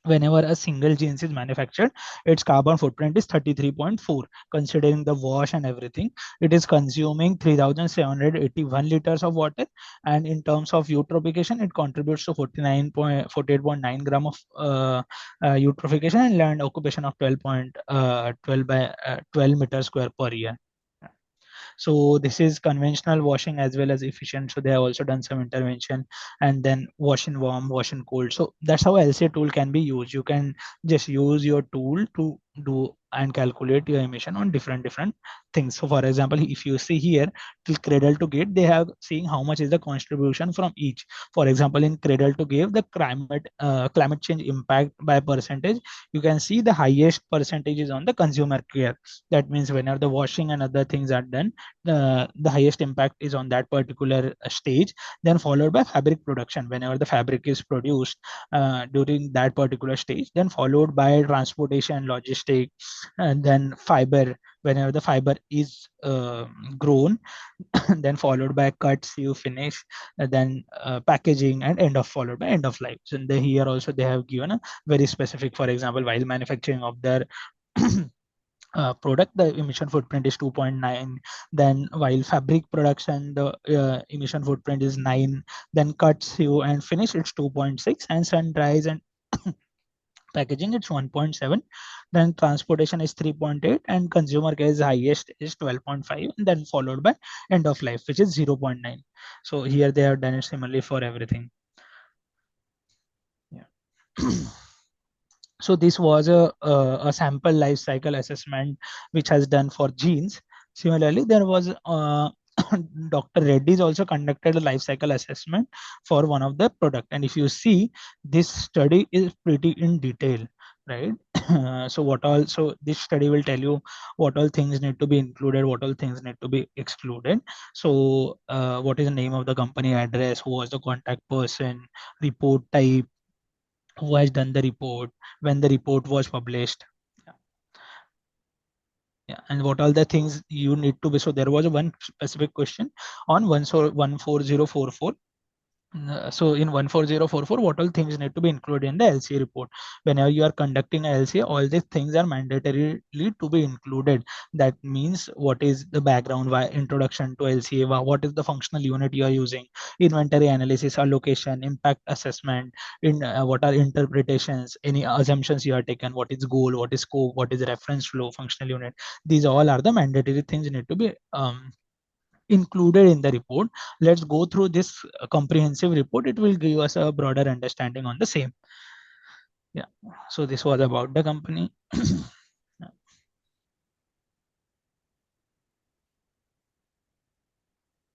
Speaker 3: whenever a single jeans is manufactured, its carbon footprint is 33.4. Considering the wash and everything, it is consuming 3781 liters of water, and in terms of eutrophication, it contributes to 48.9 gram of eutrophication and land occupation of 12 meters square per year. So this is conventional washing as well as efficient. So they have also done some intervention, and then wash in warm, wash in cold. So that's how LCA tool can be used. You can just use your tool to do and calculate your emission on different things. So for example, if you see here till cradle to gate, they have seeing how much is the contribution from each. For example, in cradle to gate, the climate change impact by percentage, you can see the highest percentage is on the consumer care. That means whenever the washing and other things are done, the highest impact is on that particular stage. Then followed by fabric production, whenever the fabric is produced during that particular stage. Then followed by transportation, logistic, and then fiber, whenever the fiber is grown. Then followed by cut, sew, finish, then packaging, and end of followed by end of life. So here also they have given a very specific, for example, while manufacturing of their product, the emission footprint is 2.9. Then while fabric production, the emission footprint is 9. Then cut, sew, and finish, it's 2.6. And sun dries and packaging, it's 1.7. Then transportation is 3.8, and consumer care is highest is 12.5, and then followed by end of life, which is 0.9. So here they have done it similarly for everything. Yeah. So this was a sample life cycle assessment which has done for genes. Similarly, there was Dr. Reddy's also conducted a life cycle assessment for one of the product. And if you see, this study is pretty in detail, right? So this study will tell you what all things need to be included, what all things need to be excluded. So what is the name of the company, address, who was the contact person, report type, who has done the report, when the report was published. Yeah, and what all the things you need to be. So there was one specific question on 14044. So in 14044, what all things need to be included in the LCA report? Whenever you are conducting a LCA, all these things are mandatorily to be included. That means what is the background, why introduction to LCA, what is the functional unit you are using, inventory analysis, allocation, impact assessment, in what are interpretations, any assumptions you are taken, what is goal, what is scope, what is reference flow, functional unit. These all are the mandatory things need to be included in the report. Let's go through this comprehensive report. It will give us a broader understanding on the same. Yeah, so this was about the company.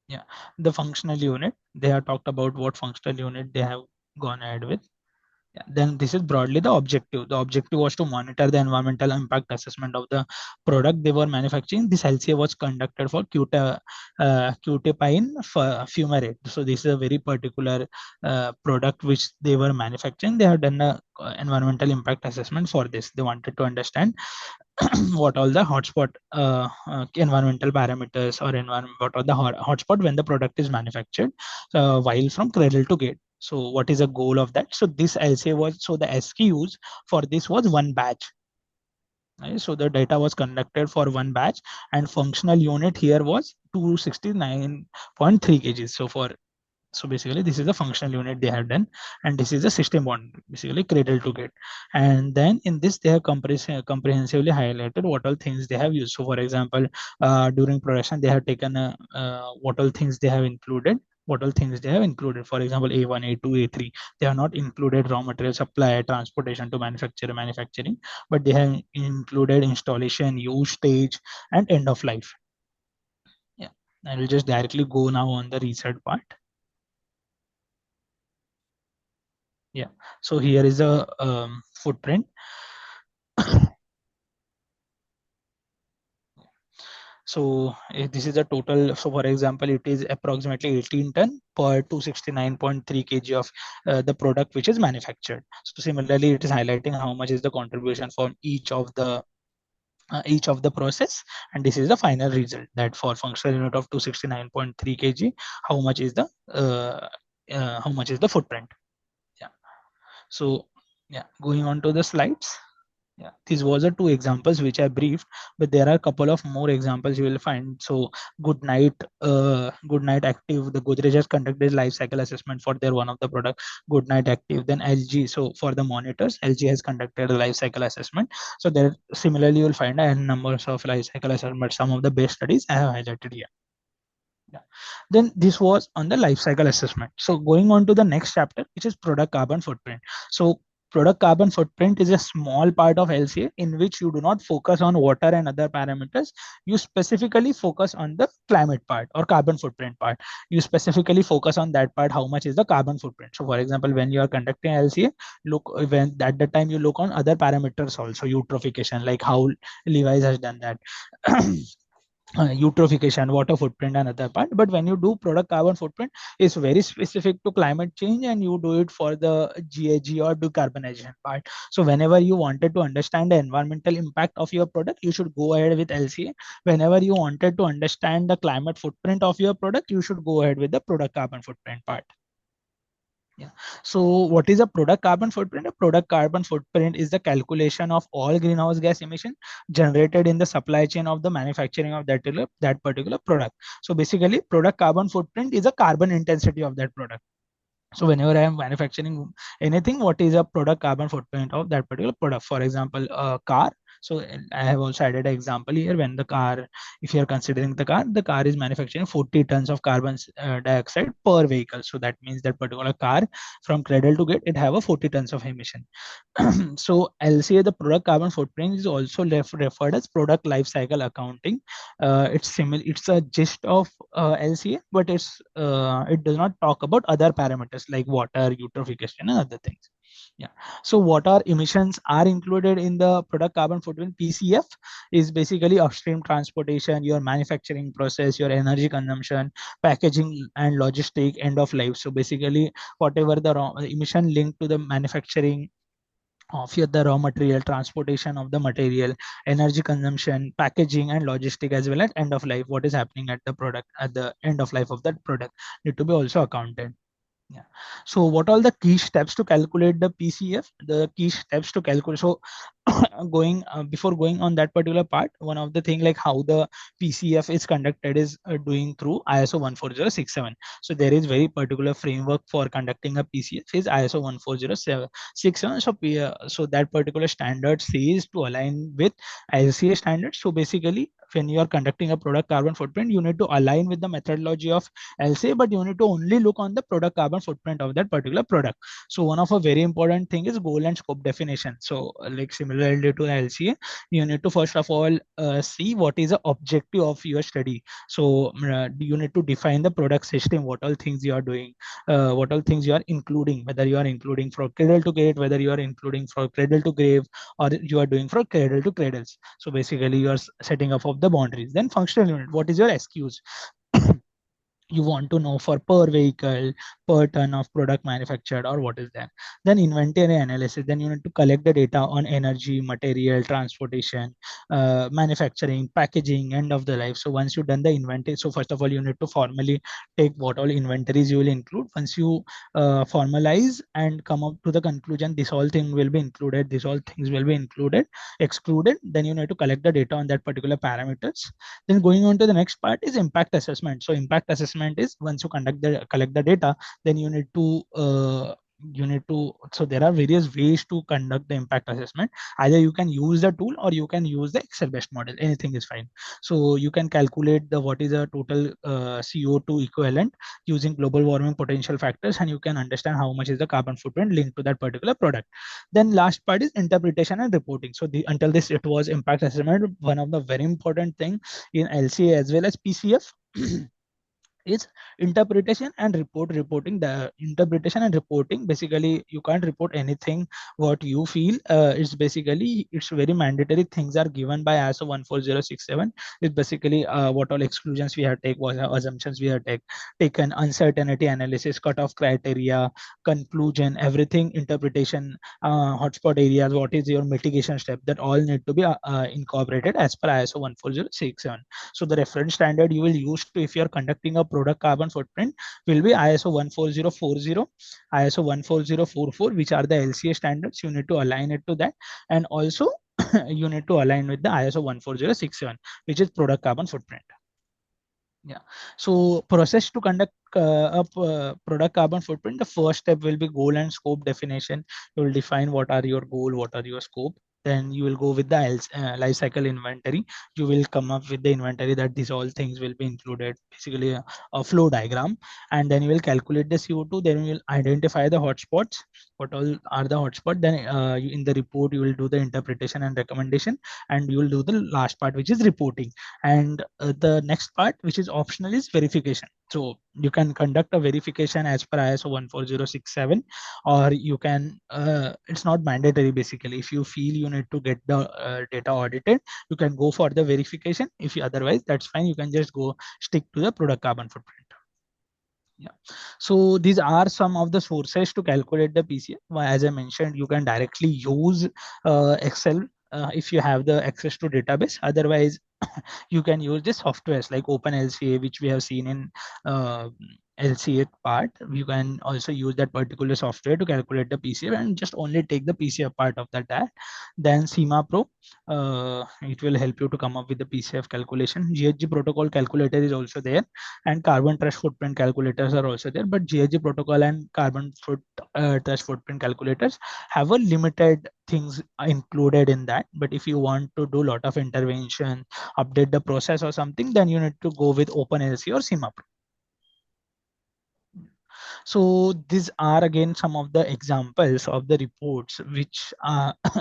Speaker 3: Yeah, the functional unit, they have talked about what functional unit they have gone ahead with. Yeah, then this is broadly the objective. The objective was to monitor the environmental impact assessment of the product they were manufacturing. This LCA was conducted for cutepine fumarate. So this is a very particular product which they were manufacturing. They have done a environmental impact assessment for this. They wanted to understand what all the hotspot environmental parameters or what are the hotspot when the product is manufactured while from cradle to gate. So what is the goal of that? So this LCA was, so the SKUs for this was one batch. Right? So the data was conducted for one batch, and functional unit here was 269.3 kgs. So basically this is the functional unit they have done, and this is the system one, basically cradle to gate. And then in this they have comprehensively highlighted what all things they have used. So for example, during production they have taken what all things they have included, what all things they have included. For example, A1, A2, A3, they have not included raw material supply, transportation to manufacturing, but they have included installation, use stage, and end of life. Yeah, I will just directly go now on the research part. Yeah, so here is a footprint. So this is a total. So for example, it is approximately 18 ton per 269.3 kg of the product which is manufactured. So similarly, it is highlighting how much is the contribution from each of the each of the process, and this is the final result, that for functional unit of 269.3 kg, how much is the footprint. Yeah. So yeah, going on to the slides. Yeah, these was the two examples which I briefed, but there are a couple of more examples you will find. So Good Night Active, the Godrej has conducted life cycle assessment for their one of the product, Good Night Active. Then LG, so for the monitors, LG has conducted a life cycle assessment. So there similarly you will find a numbers of life cycle assessment. Some of the best studies I have highlighted here. Yeah. Then this was on the life cycle assessment. So going on to the next chapter, which is product carbon footprint. So product carbon footprint is a small part of LCA in which you do not focus on water and other parameters. You specifically focus on the climate part or carbon footprint part. You specifically focus on that part, how much is the carbon footprint. So for example, when you are conducting LCA, look when at the time you look on other parameters also, eutrophication, like how Levi's has done that. Eutrophication, water footprint, and other part. But when you do product carbon footprint, it's very specific to climate change, and you do it for the GHG or decarbonization part. So whenever you wanted to understand the environmental impact of your product, you should go ahead with LCA. Whenever you wanted to understand the climate footprint of your product, you should go ahead with the product carbon footprint part. Yeah. So what is a product carbon footprint? A product carbon footprint is the calculation of all greenhouse gas emission generated in the supply chain of the manufacturing of that particular product. So basically, product carbon footprint is a carbon intensity of that product. So whenever I am manufacturing anything, what is a product carbon footprint of that particular product? For example, a car. So I have also added an example here. When the car, if you are considering the car is manufacturing 40 tons of carbon dioxide per vehicle. So that means that particular car from cradle to gate, it have a 40 tons of emission. So LCA, the product carbon footprint, is also referred as product life cycle accounting. It's similar. It's a gist of LCA, but it does not talk about other parameters like water, eutrophication, and other things. Yeah. So what are emissions are included in the product carbon footprint? PCF is basically upstream transportation, your manufacturing process, your energy consumption, packaging, and logistic end of life. So basically, whatever the emission linked to the manufacturing of the raw material, transportation of the material, energy consumption, packaging, and logistic, as well as end of life, what is happening at the product at the end of life of that product, need to be also accounted. Yeah. So what are the key steps to calculate the PCF? The key steps to calculate. So going before going on that particular part, one of the thing like how the PCF is conducted is doing through ISO 14067. So there is very particular framework for conducting a PCF is ISO 14067. So so that particular standard says to align with LCA standards. So basically, when you are conducting a product carbon footprint, you need to align with the methodology of LCA, but you need to only look on the product carbon footprint of that particular product. So one of a very important thing is goal and scope definition. So like similarly to LCA, you need to first of all see what is the objective of your study. So you need to define the product system, what all things you are doing, what all things you are including, whether you are including from cradle to gate, whether you are including from cradle to grave, or you are doing from cradle to cradles. So basically you are setting up of the boundaries. Then functional unit, what is your SKUs? You want to know for per vehicle, per ton of product manufactured, or what is that. Then inventory analysis, then you need to collect the data on energy, material, transportation, manufacturing, packaging, end of the life. So once you've done the inventory, so first of all you need to formally take what all inventories you will include. Once you formalize and come up to the conclusion, this all thing will be included, this all things will be included, excluded, then you need to collect the data on that particular parameters. Then going on to the next part is impact assessment. So impact assessment is once you collect the data, then so there are various ways to conduct the impact assessment. Either you can use the tool or you can use the Excel based model, anything is fine. So you can calculate the what is the total CO2 equivalent using global warming potential factors, and you can understand how much is the carbon footprint linked to that particular product. Then last part is interpretation and reporting. So until this it was impact assessment. One of the very important thing in LCA as well as PCF is interpretation and reporting. The interpretation and reporting, basically you can't report anything what you feel. It's basically, it's very mandatory things are given by ISO 14067. It's basically what all exclusions we have take, what assumptions we have taken, uncertainty analysis, cutoff criteria, conclusion, everything, interpretation, hotspot areas, what is your mitigation step, that all need to be incorporated as per ISO 14067. So the reference standard you will use to, if you are conducting a product carbon footprint, will be ISO 14040, ISO 14044, which are the LCA standards. You need to align it to that, and also you need to align with the ISO 14067, which is product carbon footprint. Yeah. So process to conduct a product carbon footprint. The first step will be goal and scope definition. You will define what are your goal, what are your scope. Then you will go with the life cycle inventory. You will come up with the inventory that these all things will be included, basically a flow diagram. And then you will calculate the CO2. Then you will identify the hotspots. What all are the hotspots? Then in the report, you will do the interpretation and recommendation, and you will do the last part, which is reporting. And the next part, which is optional, is verification. So you can conduct a verification as per ISO 14067, or you can, it's not mandatory. Basically, if you feel you need to get the data audited, you can go for the verification. If you otherwise, that's fine, you can just go stick to the product carbon footprint. Yeah. So these are some of the sources to calculate the PCF. As I mentioned, you can directly use Excel if you have the access to database. Otherwise, you can use the softwares like OpenLCA, which we have seen in uh, LCA part. You can also use that particular software to calculate the PCF and just only take the PCF part of that. Then CIMA Pro, it will help you to come up with the PCF calculation. GHG protocol calculator is also there, and carbon trash footprint calculators are also there. But GHG protocol and carbon trash footprint calculators have a limited things included in that. But if you want to do a lot of intervention, update the process or something, then you need to go with OpenLC or CIMA Pro. So these are again some of the examples of the reports which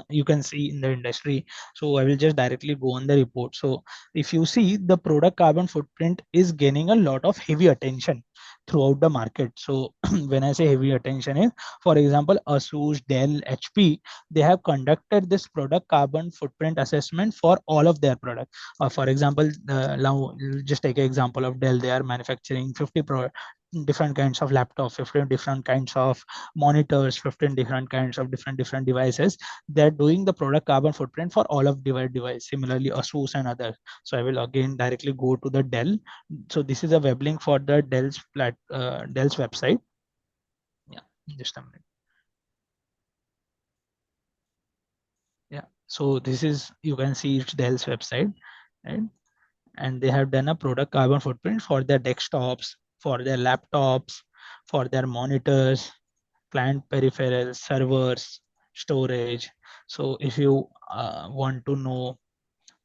Speaker 3: you can see in the industry. So I will just directly go on the report. So if you see, the product carbon footprint is gaining a lot of heavy attention throughout the market. So when I say heavy attention is, for example, Asus, Dell, HP, they have conducted this product carbon footprint assessment for all of their products. For example, now just take an example of Dell. They are manufacturing 50 different kinds of laptops, 15 different kinds of monitors, 15 different kinds of different devices. They're doing the product carbon footprint for all of device. Similarly, Asus and others. So I will again directly go to the Dell. So this is a web link for the Dell's website. Yeah, just a minute. Yeah, so this is, you can see it's Dell's website, right? And they have done a product carbon footprint for their desktops, for their laptops, for their monitors, client peripherals, servers, storage. So if you want to know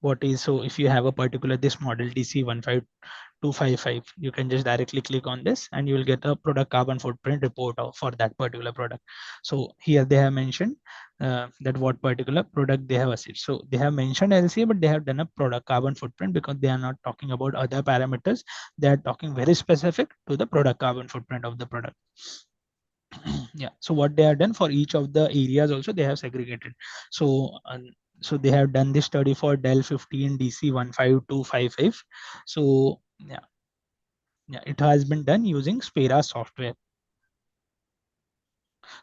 Speaker 3: what is, so if you have a particular this model DC15255, you can just directly click on this and you will get a product carbon footprint report for that particular product. So here they have mentioned that what particular product they have assessed. So they have mentioned LCA, but they have done a product carbon footprint because they are not talking about other parameters. They are talking very specific to the product carbon footprint of the product. Yeah, so what they have done for each of the areas also, they have segregated. So so they have done this study for Dell 15 DC15255. So yeah, it has been done using Spera software.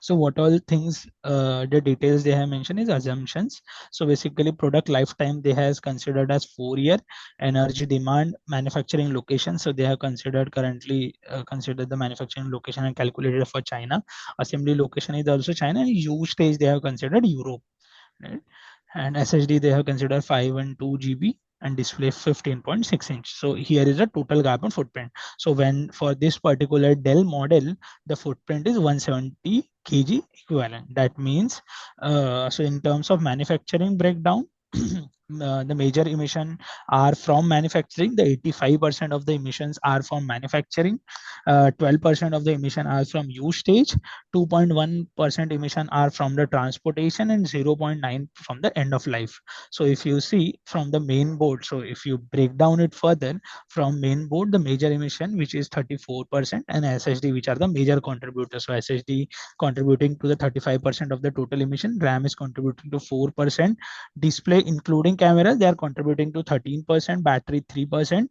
Speaker 3: So what all things, the details they have mentioned is assumptions. So basically product lifetime they has considered as 4 year, energy demand, manufacturing location. So they have considered currently considered the manufacturing location and calculated for China. Assembly location is also China, and use stage they have considered Europe, right? And SSD they have considered 5 and 2 GB and display 15.6 inch. So here is a total carbon footprint. So when for this particular Dell model, the footprint is 170 kg equivalent. That means, so in terms of manufacturing breakdown, the major emission are from manufacturing. The 85% of the emissions are from manufacturing. 12% of the emission are from use stage. 2.1% emission are from the transportation, and 0.9 from the end of life. So if you see from the main board, so if you break down it further, from main board, the major emission, which is 34%, and SSD, which are the major contributors. So SSD contributing to the 35% of the total emission, RAM is contributing to 4%, display including camera they are contributing to 13%, battery 3%,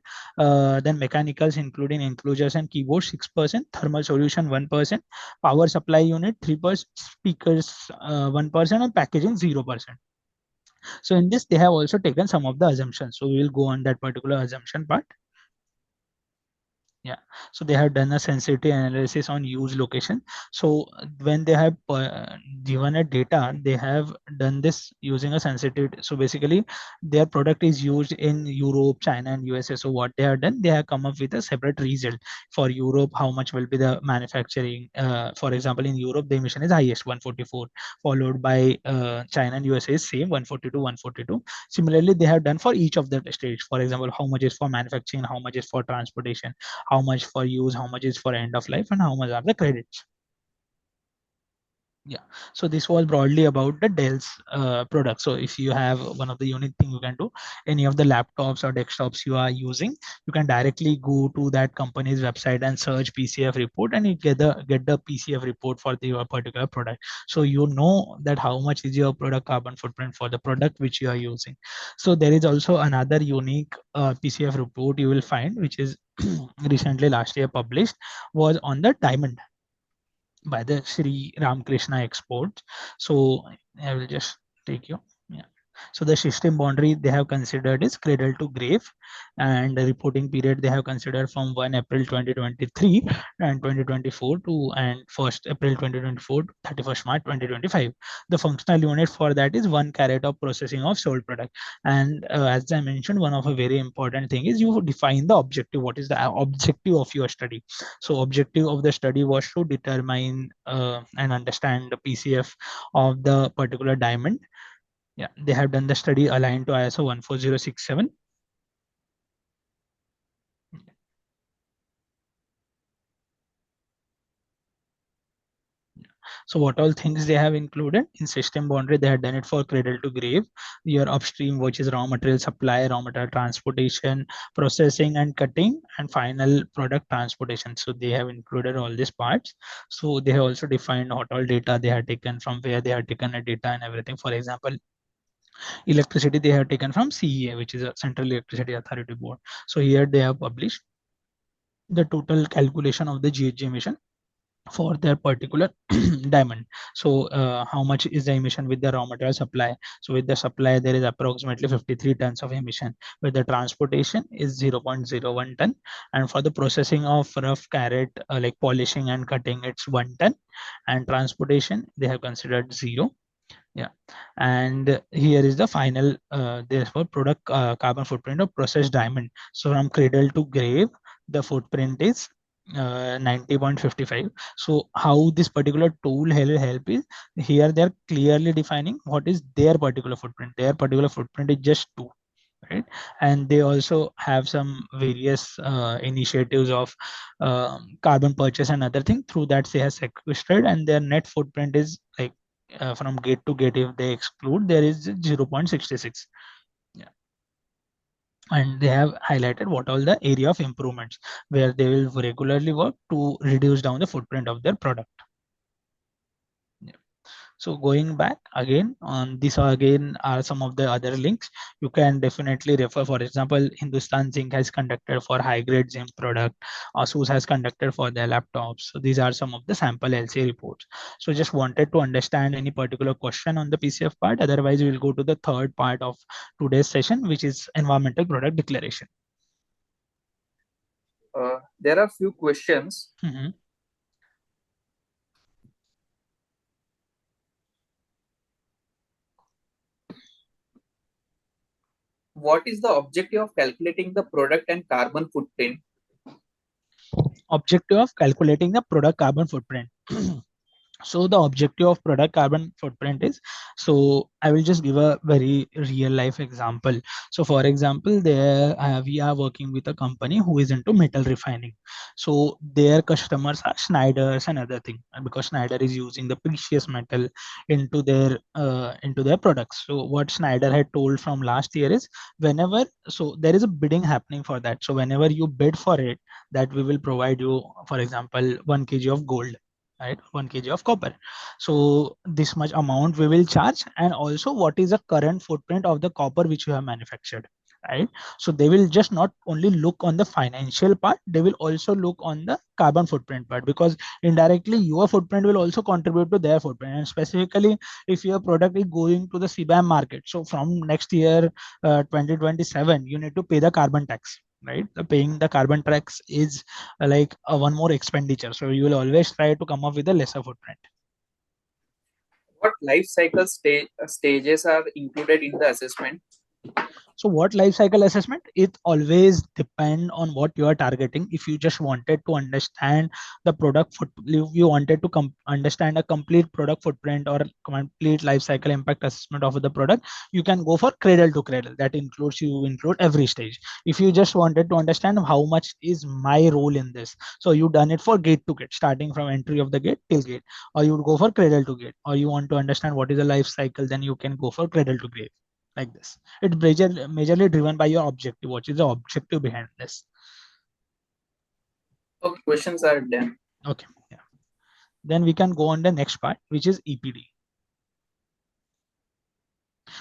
Speaker 3: then mechanicals including enclosures and keyboard 6%, thermal solution 1%, power supply unit 3%, speakers 1%, and packaging 0%. So in this they have also taken some of the assumptions, so we will go on that particular assumption part. Yeah, so they have done a sensitivity analysis on use location. So when they have given a data, they have done this using a sensitivity. So basically their product is used in Europe, China, and USA. So what they have done, they have come up with a separate result. For Europe, how much will be the manufacturing? For example, in Europe the emission is highest 144, followed by China and USA is same 142, 142. Similarly they have done for each of the states. For example, how much is for manufacturing, how much is for transportation, how much for use, how much is for end of life, and how much are the credits. Yeah, so this was broadly about the Dell's product. So if you have one of the unique thing you can do, any of the laptops or desktops you are using, you can directly go to that company's website and search PCF report, and you get the PCF report for your particular product. So you know that how much is your product carbon footprint for the product which you are using. So there is also another unique PCF report you will find, which is recently last year published, was on the diamond by the Sri Ramakrishna Export. So I will just take you. Yeah. So the system boundary they have considered is cradle to grave, and the reporting period they have considered from 1 April 2023 and 2024 to and 1st April 2024 to 31st March 2025. The functional unit for that is 1 carat of processing of sold product. And as I mentioned, one of a very important thing is you define the objective. What is the objective of your study? So objective of the study was to determine and understand the PCF of the particular diamond. Yeah, they have done the study aligned to ISO 14067. So what all things they have included in system boundary, they have done it for cradle to grave, your upstream, which is raw material supply, raw material transportation, processing and cutting, and final product transportation. So they have included all these parts. So they have also defined what all data they have taken, from where they have taken the data and everything. For example, electricity they have taken from CEA, which is a Central Electricity Authority Board. So here they have published the total calculation of the GHG emission for their particular diamond. So how much is the emission with the raw material supply? So with the supply there is approximately 53 tons of emission. With the transportation is 0.01 ton, and for the processing of rough carat, like polishing and cutting, it's 1 ton, and transportation they have considered 0. Yeah, and here is the final therefore product carbon footprint of processed diamond. So from cradle to grave the footprint is 90.55. So how this particular tool will help is, here they are clearly defining what is their particular footprint. Their particular footprint is just 2, right? And they also have some various initiatives of carbon purchase and other thing, through that they have sequestered, and their net footprint is like from gate to gate, if they exclude, there is 0.66. Yeah, and they have highlighted what all the area of improvements where they will regularly work to reduce down the footprint of their product. So going back again on this, again are some of the other links you can definitely refer. For example, Hindustan Zinc has conducted for high grade zinc product, Asus has conducted for their laptops. So these are some of the sample LCA reports. So just wanted to understand any particular question on the PCF part. Otherwise we will go to the third part of today's session, which is environmental product declaration.
Speaker 4: There are few questions.
Speaker 3: Mm-hmm.
Speaker 4: What is the objective of calculating the product and carbon footprint?
Speaker 3: Objective of calculating the product carbon footprint. So the objective of product carbon footprint is, so I will just give a very real life example. So for example, there we are working with a company who is into metal refining. So their customers are Schneiders and other thing, because Schneider is using the precious metal into their products. So what Schneider had told from last year is, whenever, so there is a bidding happening for that, so whenever you bid for it, that we will provide you, for example, 1 kg of gold, right, 1 kg of copper. So this much amount we will charge, and also what is the current footprint of the copper which you have manufactured, right? So they will just not only look on the financial part, they will also look on the carbon footprint part, because indirectly your footprint will also contribute to their footprint. And specifically, if your product is going to the CBAM market, so from next year, 2027, you need to pay the carbon tax, right? The paying the carbon tax is like one more expenditure, so you will always try to come up with a lesser footprint.
Speaker 4: What life cycle stages are included in the assessment?
Speaker 3: So what life cycle assessment? It always depend on what you are targeting. If you just wanted to understand the product foot, you wanted to understand a complete product footprint or complete life cycle impact assessment of the product, you can go for cradle to cradle. That includes, you include every stage. If you just wanted to understand how much is my role in this, so you done it for gate to gate, starting from entry of the gate till gate, or you would go for cradle to gate, or you want to understand what is the life cycle, then you can go for cradle to grave, like this. It's majorly driven by your objective. What is the objective behind this?
Speaker 4: Okay, questions are done.
Speaker 3: Okay. Yeah. Then we can go on the next part, which is EPD.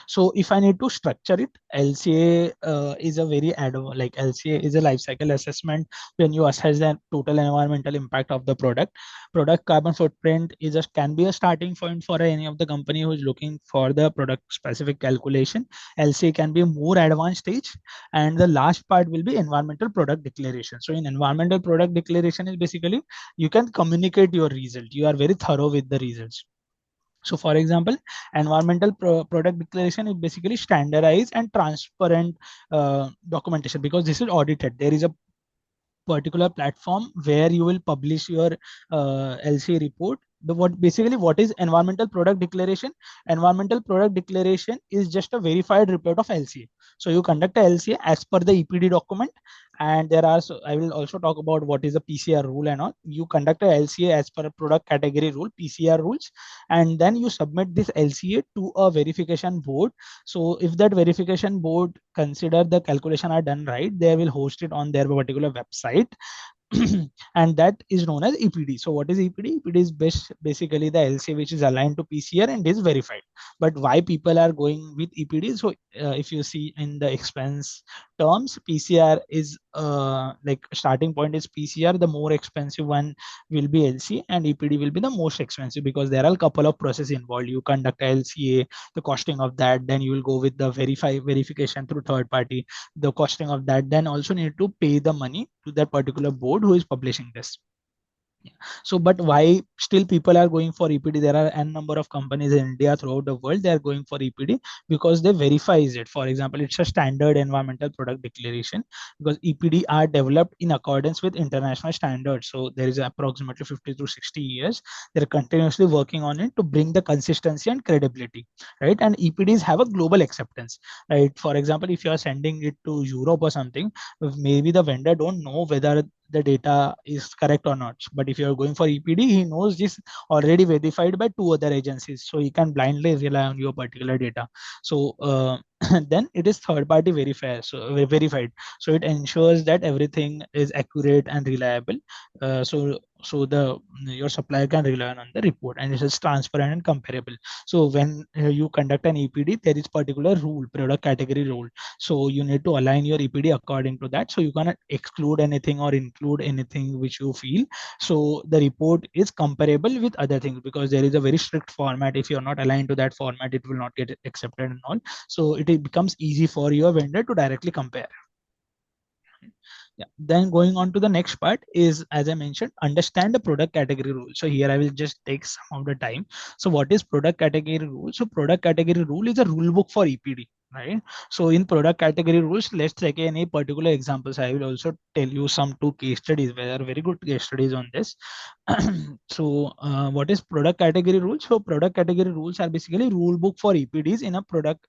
Speaker 3: So if I need to structure it, LCA is a very like LCA is a life cycle assessment when you assess the total environmental impact of the product. Product carbon footprint is a can be a starting point for any of the company who is looking for the product specific calculation. LCA can be a more advanced stage, and the last part will be environmental product declaration. So in environmental product declaration is basically you can communicate your result. You are very thorough with the results. So for example, environmental product declaration is basically standardized and transparent documentation, because this is audited. There is a particular platform where you will publish your LCA report. The what is environmental product declaration? Environmental product declaration is just a verified report of LCA. So you conduct a LCA as per the EPD document, and there are, so I will also talk about what is a PCR rule and all. You conduct a LCA as per a product category rule, PCR rules, and then you submit this LCA to a verification board. So if that verification board consider the calculation are done right, they will host it on their particular website. And that is known as EPD. So what is EPD? EPD is basically the LCA which is aligned to PCR and is verified. But why people are going with EPD? So if you see in the expense terms, PCR is like starting point is PCR. The more expensive one will be LCA, and EPD will be the most expensive, because there are a couple of processes involved. You conduct LCA, the costing of that, then you will go with the verification through third party, the costing of that, then also need to pay the money to that particular board who is publishing this. Yeah. So, but why still people are going for EPD? There are n number of companies in India throughout the world. They are going for EPD because they verifies it. For example, it's a standard environmental product declaration, because EPD are developed in accordance with international standards. So there is approximately 50 to 60 years. They're continuously working on it to bring the consistency and credibility, right? And EPDs have a global acceptance, right? For example, if you are sending it to Europe or something, maybe the vendor don't know whether the data is correct or not. But if you are going for EPD, he knows this already verified by two other agencies, so he can blindly rely on your particular data. So then it is third party verified, so it ensures that everything is accurate and reliable. So the your supplier can rely on the report, and it is transparent and comparable. So when you conduct an EPD, there is particular rule, product category rule, so you need to align your EPD according to that. So you cannot exclude anything or include anything which you feel. So the report is comparable with other things, because there is a very strict format. If you're not aligned to that format, it will not get accepted and all. So it becomes easy for your vendor to directly compare. Yeah. Then going on to the next part is, as I mentioned, understand the product category rule. So here I will just take some of the time. So what is product category rule? So product category rule is a rule book for EPD, right? So in product category rules, let's take any particular examples. I will also tell you some two case studies where are very good case studies on this. So what is product category rules? So product category rules are basically rule book for EPDs in a product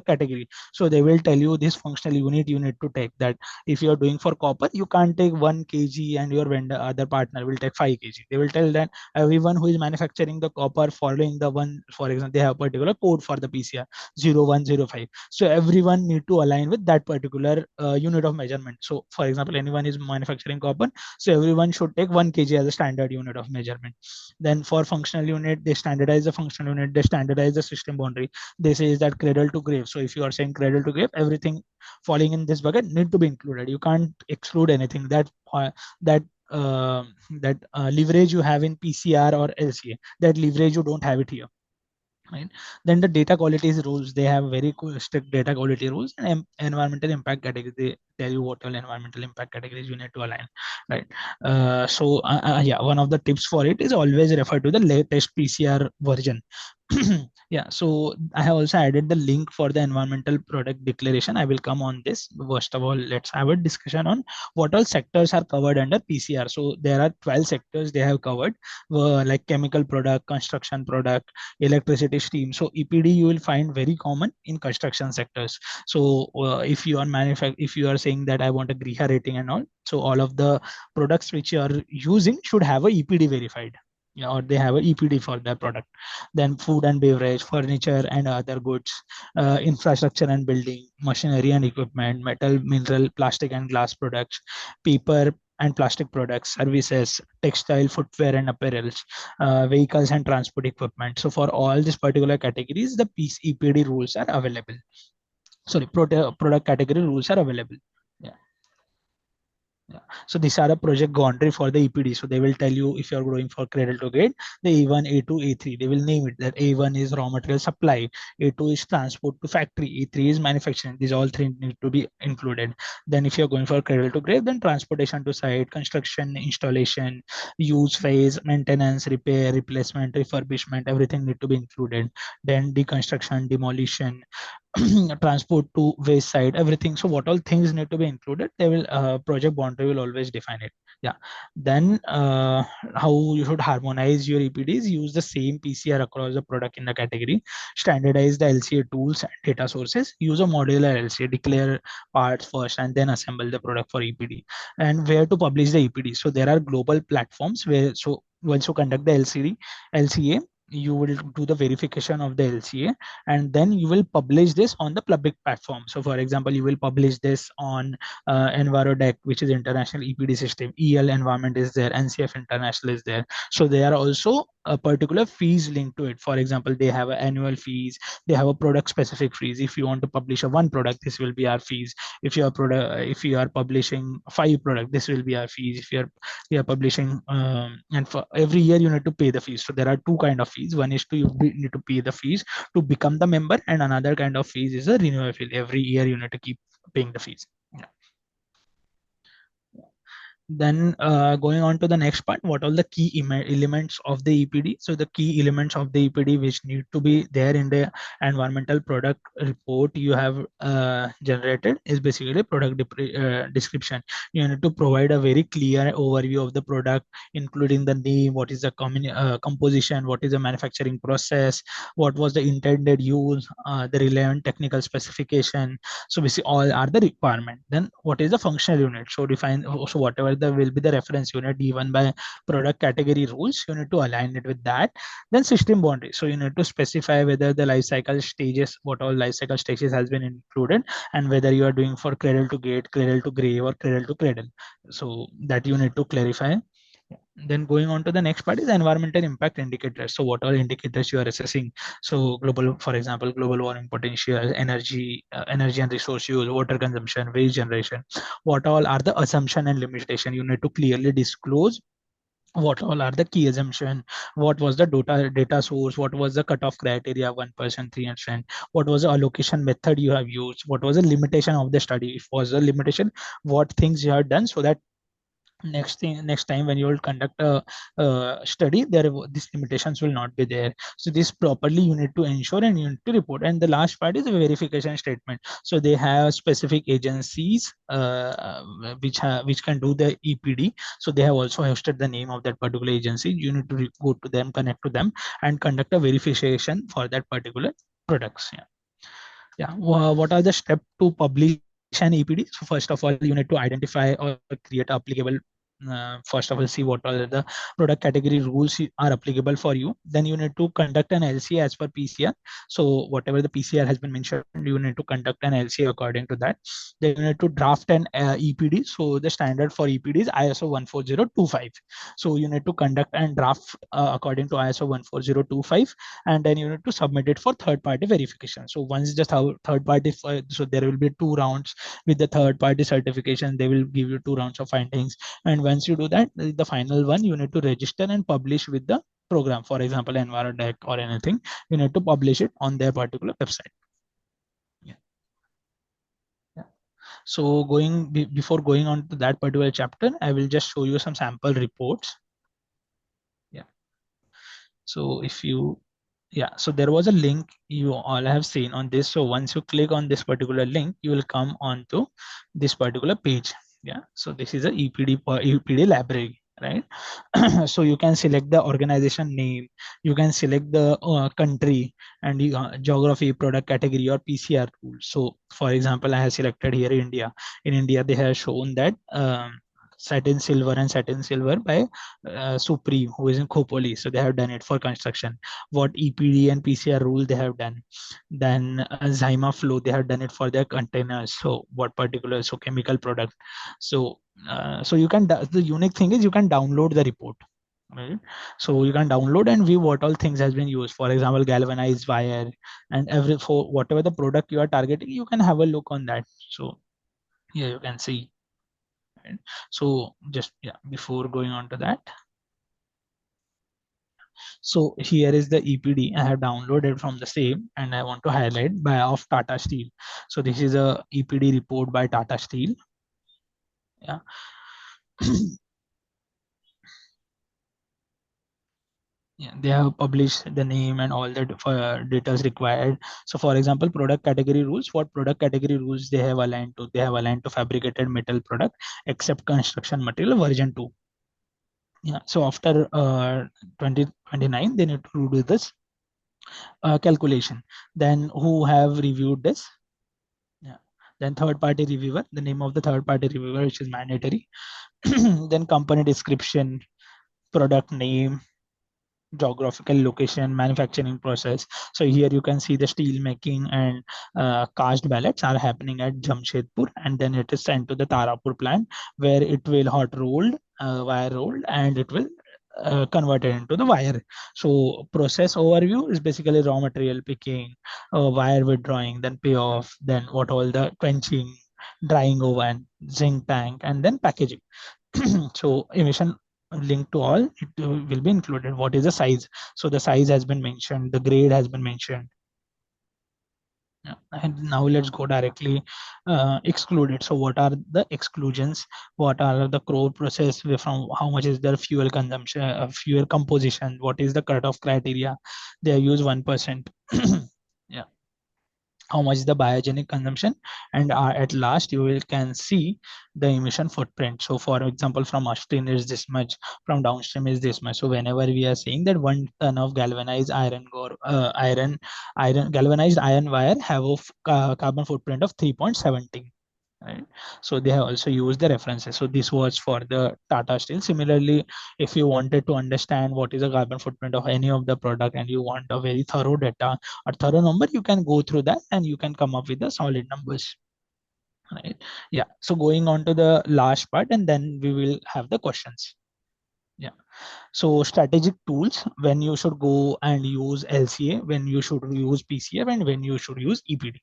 Speaker 3: category. So they will tell you this functional unit you need to take. That if you are doing for copper, you can't take 1 kg and your vendor other partner will take 5 kg. They will tell that everyone who is manufacturing the copper following the one, for example, they have a particular code for the PCR 0105. So everyone need to align with that particular unit of measurement. So for example, anyone is manufacturing copper, so everyone should take 1 kg as a standard unit of measurement. Then for functional unit, they standardize the functional unit, they standardize the system boundary. They say is that cradle to grave. So if you are saying cradle to grave, everything falling in this bucket need to be included. You can't exclude anything. That uh, leverage you have in PCR or LCA, that leverage you don't have it here, right? Then the data quality rules, they have very strict data quality rules. And environmental impact category, they tell you what all environmental impact categories you need to align, right? Yeah, one of the tips for it is always refer to the latest PCR version. Yeah, so I have also added the link for the environmental product declaration. I will come on this. First of all, let's have a discussion on what all sectors are covered under PCR. So there are 12 sectors they have covered, like chemical product, construction product, electricity, steam. So EPD you will find very common in construction sectors. So if you are if you are saying that I want a GRIHA rating and all, so all of the products which you are using should have a EPD verified, or they have a EPD for their product. Then food and beverage, furniture and other goods, infrastructure and building, machinery and equipment, metal, mineral, plastic and glass products, paper and plastic products, services, textile, footwear and apparels, vehicles and transport equipment. So for all these particular categories, the EPD rules are available. Sorry, product category rules are available. Yeah. Yeah. So these are a project boundary for the EPD. So they will tell you if you're going for cradle to grade, the A1, A2, A3, they will name it that A1 is raw material supply, A2 is transport to factory, A3 is manufacturing. These all three need to be included. Then if you're going for cradle to grade, then transportation to site, construction, installation, use phase, maintenance, repair, replacement, refurbishment, everything need to be included. Then deconstruction, demolition, transport to waste side, everything. So what all things need to be included, they will project boundary will always define it. Yeah. Then how you should harmonize your EPDs, use the same PCR across the product in the category, standardize the LCA tools and data sources, use a modular LCA, declare parts first and then assemble the product for EPD. And where to publish the EPD, so there are global platforms where, so once you conduct the LCA, you will do the verification of the LCA, and then you will publish this on the public platform. So for example, you will publish this on Envirodeck, which is international EPD system, EL environment is there, NCF international is there. So there are also a particular fees linked to it. For example, they have annual fees, they have a product specific fees. If you want to publish a one product, this will be our fees. If you are if you are publishing 5 product, this will be our fees. If you are publishing and for every year you need to pay the fees. So there are two kind of fees. One is to you need to pay the fees to become the member, and another kind of fees is a renewal fee. Every year you need to keep paying the fees. Yeah. Then going on to the next part, what are the key elements of the EPD? So the key elements of the EPD which need to be there in the environmental product report you have generated is basically product description. You need to provide a very clear overview of the product, including the name, what is the composition, what is the manufacturing process, what was the intended use, the relevant technical specification. So basically all are the requirement. Then what is the functional unit? So define, so whatever the will be the reference unit given by product category rules, you need to align it with that. Then system boundary, so you need to specify whether the life cycle stages, what all life cycle stages has been included, and whether you are doing for cradle to gate, cradle to grave, or cradle to cradle. So that you need to clarify. Then going on to the next part is environmental impact indicators. So what are indicators you are assessing? So global, for example, global warming potential, energy and resource use, water consumption, waste generation. What all are the assumption and limitation? You need to clearly disclose what all are the key assumption, what was the data source, what was the cutoff criteria, 1%, 300, what was the allocation method you have used, what was the limitation of the study, if was the limitation, what things you have done so that next time when you will conduct a study, these limitations will not be there. So this properly you need to ensure and you need to report. And the last part is a verification statement. So they have specific agencies which can do the EPD. So they have also hosted the name of that particular agency. You need to go to them, connect to them, and conduct a verification for that particular products. Yeah. What are the steps to publish an EPD? So first of all, you need to identify or create applicable. First of all, see what are the product category rules are applicable for you. Then you need to conduct an LCA as per PCR. So whatever the PCR has been mentioned, you need to conduct an LCA according to that. Then you need to draft an EPD. So the standard for EPD is ISO 14025. So you need to conduct and draft according to ISO 14025, and then you need to submit it for third party verification. So once just how third party, so there will be 2 rounds with the third party certification. They will give you 2 rounds of findings, and once you do that, the final one you need to register and publish with the program. For example, Envirodeck or anything, you need to publish it on their particular website. So before going on to that particular chapter, I will just show you some sample reports. So if you, so there was a link you all have seen on this. So once you click on this particular link, you will come onto this particular page. So this is a EPD library, right? So you can select the organization name, you can select the country and geography, product category, or PCR tool. So for example, I have selected here India. In India, they have shown that satin silver by Supreme, who is in Khopoli. So they have done it for construction. What EPD and PCR rule they have done. Then Zyma Flow, they have done it for their containers. So what particular, so chemical product. So you can, the unique thing is you can download the report. Right? So you can download and view what all things has been used. For example, galvanized wire and for whatever the product you are targeting, you can have a look on that. So here you can see. Right? So just before going on to that, so here is the EPD I have downloaded from the same, and I want to highlight by of Tata Steel. So this is a EPD report by Tata Steel. They have published the name and all the details required. So for example, product category rules, what product category rules they have aligned to? They have aligned to fabricated metal product except construction material version 2. So after 2029, they need to do this calculation. Then who have reviewed this? Then third party reviewer, the name of the third party reviewer, which is mandatory. Then company description, product name, geographical location, manufacturing process. So here you can see the steel making and cast ballets are happening at Jamshedpur, and then it is sent to the Tarapur plant where it will hot rolled, wire rolled, and it will converted into the wire. So process overview is basically raw material picking, wire withdrawing, then payoff, then what all the quenching, drying oven, zinc tank, and then packaging. So emission link to all, it will be included. What is the size? So the size has been mentioned, the grade has been mentioned. And now let's go directly excluded. So what are the exclusions? What are the core process from how much is their fuel consumption, fuel composition? What is the cutoff criteria? They use 1%. How much is the biogenic consumption, and at last you can see the emission footprint. So for example, from upstream is this much, from downstream is this much. So whenever we are saying that 1 ton of galvanized galvanized iron wire have a carbon footprint of 3.17. Right? So they have also used the references. So this was for the Tata Steel. Similarly, if you wanted to understand what is the carbon footprint of any of the product and you want a very thorough data or thorough number, you can go through that and you can come up with the solid numbers. Right? So going on to the last part, and then we will have the questions. So strategic tools, when you should go and use LCA, when you should use PCF, and when you should use EPD.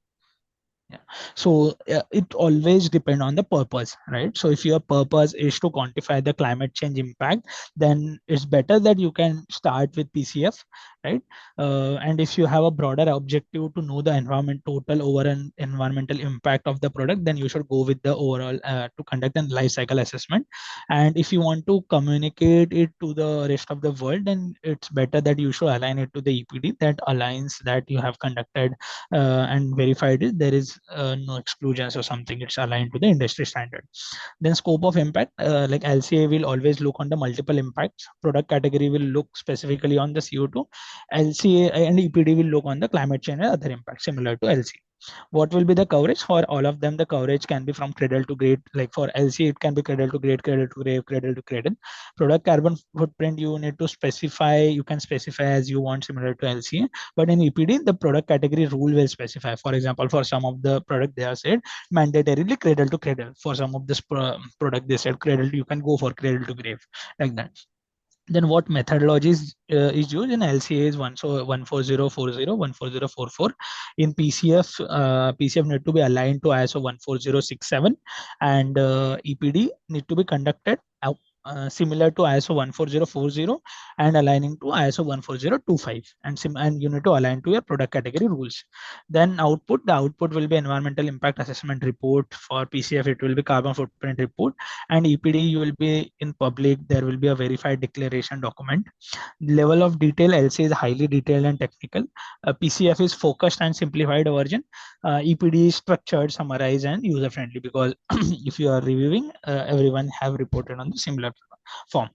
Speaker 3: So it always depend on the purpose, right? So if your purpose is to quantify the climate change impact, then it's better that you can start with PCF right? And if you have a broader objective to know the environment total over an environmental impact of the product, then you should go with the overall to conduct a life cycle assessment. And if you want to communicate it to the rest of the world, then it's better that you should align it to the EPD that aligns that you have conducted and verified it. There is no exclusions or something. It's aligned to the industry standard. Then scope of impact, like LCA will always look on the multiple impacts. Product category will look specifically on the CO2. LCA and EPD will look on the climate change and other impacts similar to LCA. What will be the coverage for all of them? The coverage can be from cradle to grade. Like for LCA, it can be cradle to grade, cradle to grave, cradle to cradle. Product carbon footprint, you need to specify. You can specify as you want, similar to LCA. But in EPD, the product category rule will specify. For example, for some of the product, they are said mandatorily cradle to cradle. For some of this product, they said cradle. You can go for cradle to grave, like that. Then what methodologies is used in LCA is 14040, 14044. In PCF, PCF need to be aligned to ISO 14067, and EPD need to be conducted similar to ISO 14040 and aligning to ISO 14025, and you need to align to your product category rules. Then the output will be environmental impact assessment report. For PCF, it will be carbon footprint report, and EPD you will be in public. There will be a verified declaration document. Level of detail, LC is highly detailed and technical. PCF is focused and simplified version. EPD is structured, summarized, and user friendly, because if you are reviewing, everyone have reported on the similar form.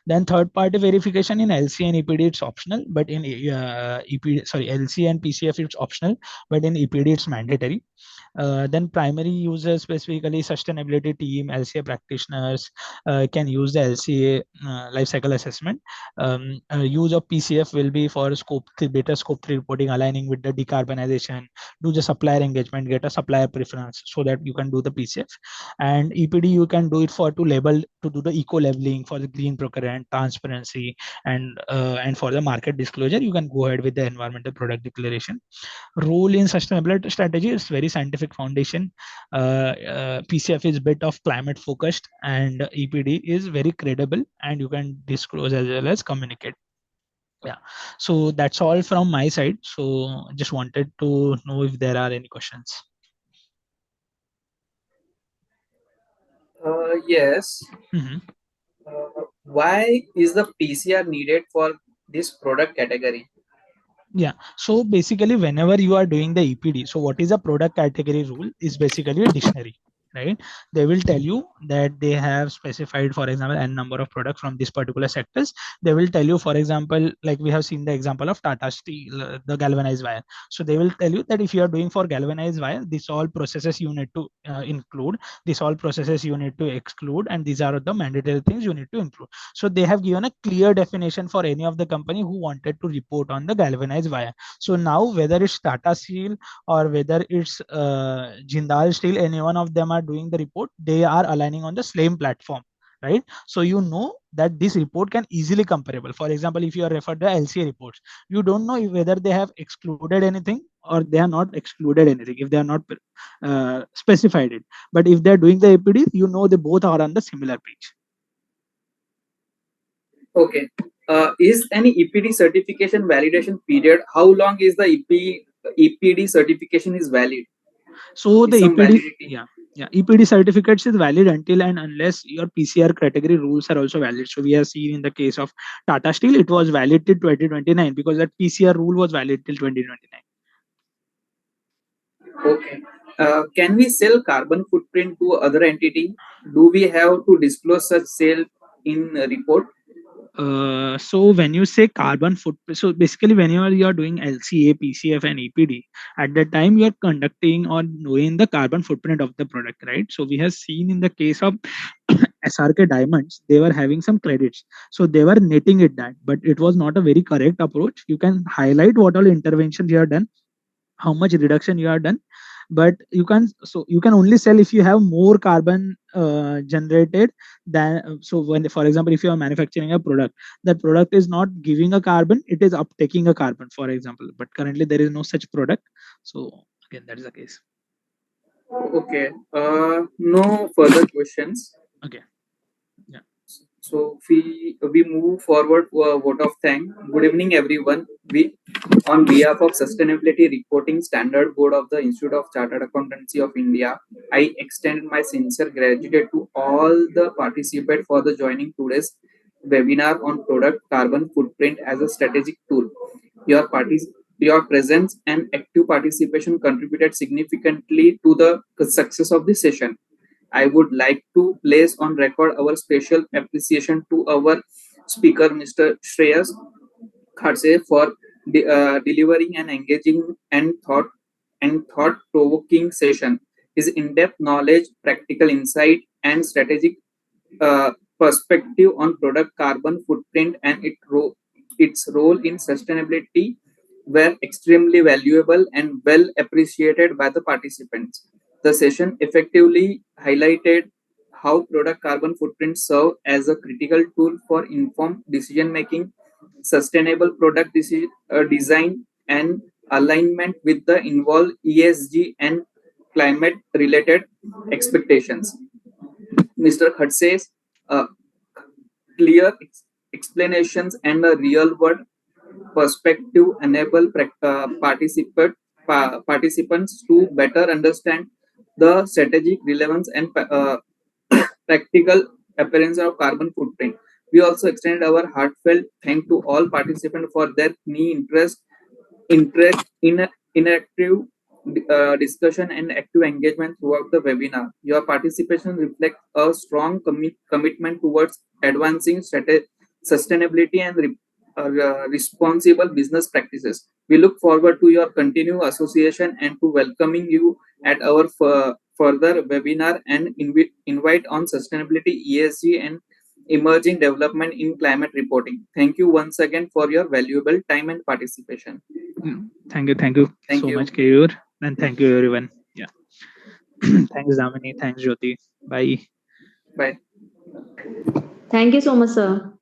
Speaker 3: Then third party verification in LC and EPD it's optional, but in LC and PCF it's optional, but in EPD it's mandatory. Then primary users, specifically sustainability team, LCA practitioners, can use the LCA lifecycle assessment. Use of PCF will be for better scope 3 reporting, aligning with the decarbonization, do the supplier engagement, get a supplier preference so that you can do the PCF. And EPD you can do it for to do the eco labeling for the green procurement, transparency, and for the market disclosure, you can go ahead with the environmental product declaration. Role in sustainability strategy is very scientific foundation. PCF is bit of climate focused, and EPD is very credible, and you can disclose as well as communicate. Yeah, so that's all from my side. So just wanted to know if there are any questions.
Speaker 4: Yes.
Speaker 3: Mm-hmm.
Speaker 4: Why is the PCR needed for this product category?
Speaker 3: Yeah, so basically whenever you are doing the EPD, so what is a product category rule is basically a dictionary, right? They will tell you that they have specified, for example, n number of products from this particular sectors. They will tell you, for example, like we have seen the example of Tata Steel, the galvanized wire. So they will tell you that if you are doing for galvanized wire, this all processes you need to include, this all processes you need to exclude, and these are the mandatory things you need to include. So they have given a clear definition for any of the company who wanted to report on the galvanized wire. So now whether it's Tata Steel or whether it's Jindal Steel, any one of them are doing the report, they are aligning on the same platform, right? So you know that this report can easily comparable. For example, if you are referred to LCA reports, you don't know whether they have excluded anything or they are not excluded anything if they are not specified it. But if they are doing the APD, you know they both are on the similar page.
Speaker 4: Okay. Is any EPD certification validation period? How long is the EPD certification is valid?
Speaker 3: So
Speaker 4: Is
Speaker 3: the
Speaker 4: some
Speaker 3: EPD,
Speaker 4: validity?
Speaker 3: EPD certificates is valid until and unless your PCR category rules are also valid. So we have seen in the case of Tata Steel, it was valid till 2029 because that PCR rule was valid till 2029.
Speaker 4: Okay. Can we sell carbon footprint to other entity? Do we have to disclose such sale in a report?
Speaker 3: So when you say carbon footprint, so basically whenever you are doing LCA, PCF, and EPD, at that time you are conducting or knowing the carbon footprint of the product, right? So we have seen in the case of SRK Diamonds, they were having some credits, so they were netting it that, but it was not a very correct approach. You can highlight what all interventions you have done, how much reduction you have done, but you can only sell if you have more carbon generated than. So when, for example, if you are manufacturing a product, that product is not giving a carbon, it is uptaking a carbon, for example, but currently there is no such product. So again, that is the case.
Speaker 4: Okay. No further questions.
Speaker 3: Okay. Yeah.
Speaker 4: So we move forward to a vote of thanks. Good evening, everyone. We, on behalf of Sustainability Reporting Standard Board of the Institute of Chartered Accountancy of India, I extend my sincere gratitude to all the participants for the joining today's webinar on product carbon footprint as a strategic tool. Your parties, your presence and active participation contributed significantly to the success of this session. I would like to place on record our special appreciation to our speaker, Mr. Shreyas Khadse, for delivering an engaging and thought-provoking session. His in-depth knowledge, practical insight, and strategic uh, perspective on product carbon footprint and its role in sustainability were extremely valuable and well appreciated by the participants. The session effectively highlighted how product carbon footprints serve as a critical tool for informed decision making, sustainable product design, and alignment with the involved ESG and climate related expectations. Mr. Khadse's uh, clear explanations and a real world perspective enable participants to better understand the strategic relevance and practical appearance of carbon footprint. We also extend our heartfelt thanks to all participants for their keen interest in active discussion and active engagement throughout the webinar. Your participation reflects a strong commitment towards advancing sustainability and responsible business practices. We look forward to your continued association and to welcoming you at our further webinar and invite on sustainability, ESG, and emerging development in climate reporting. Thank you once again for your valuable time and participation.
Speaker 3: Thank you
Speaker 4: Thank
Speaker 3: so
Speaker 4: you.
Speaker 3: much, Keyur, and thank you everyone. Yeah. Thanks, Damini. Thanks, Jyoti. Bye.
Speaker 4: Bye.
Speaker 1: Thank you so much, sir.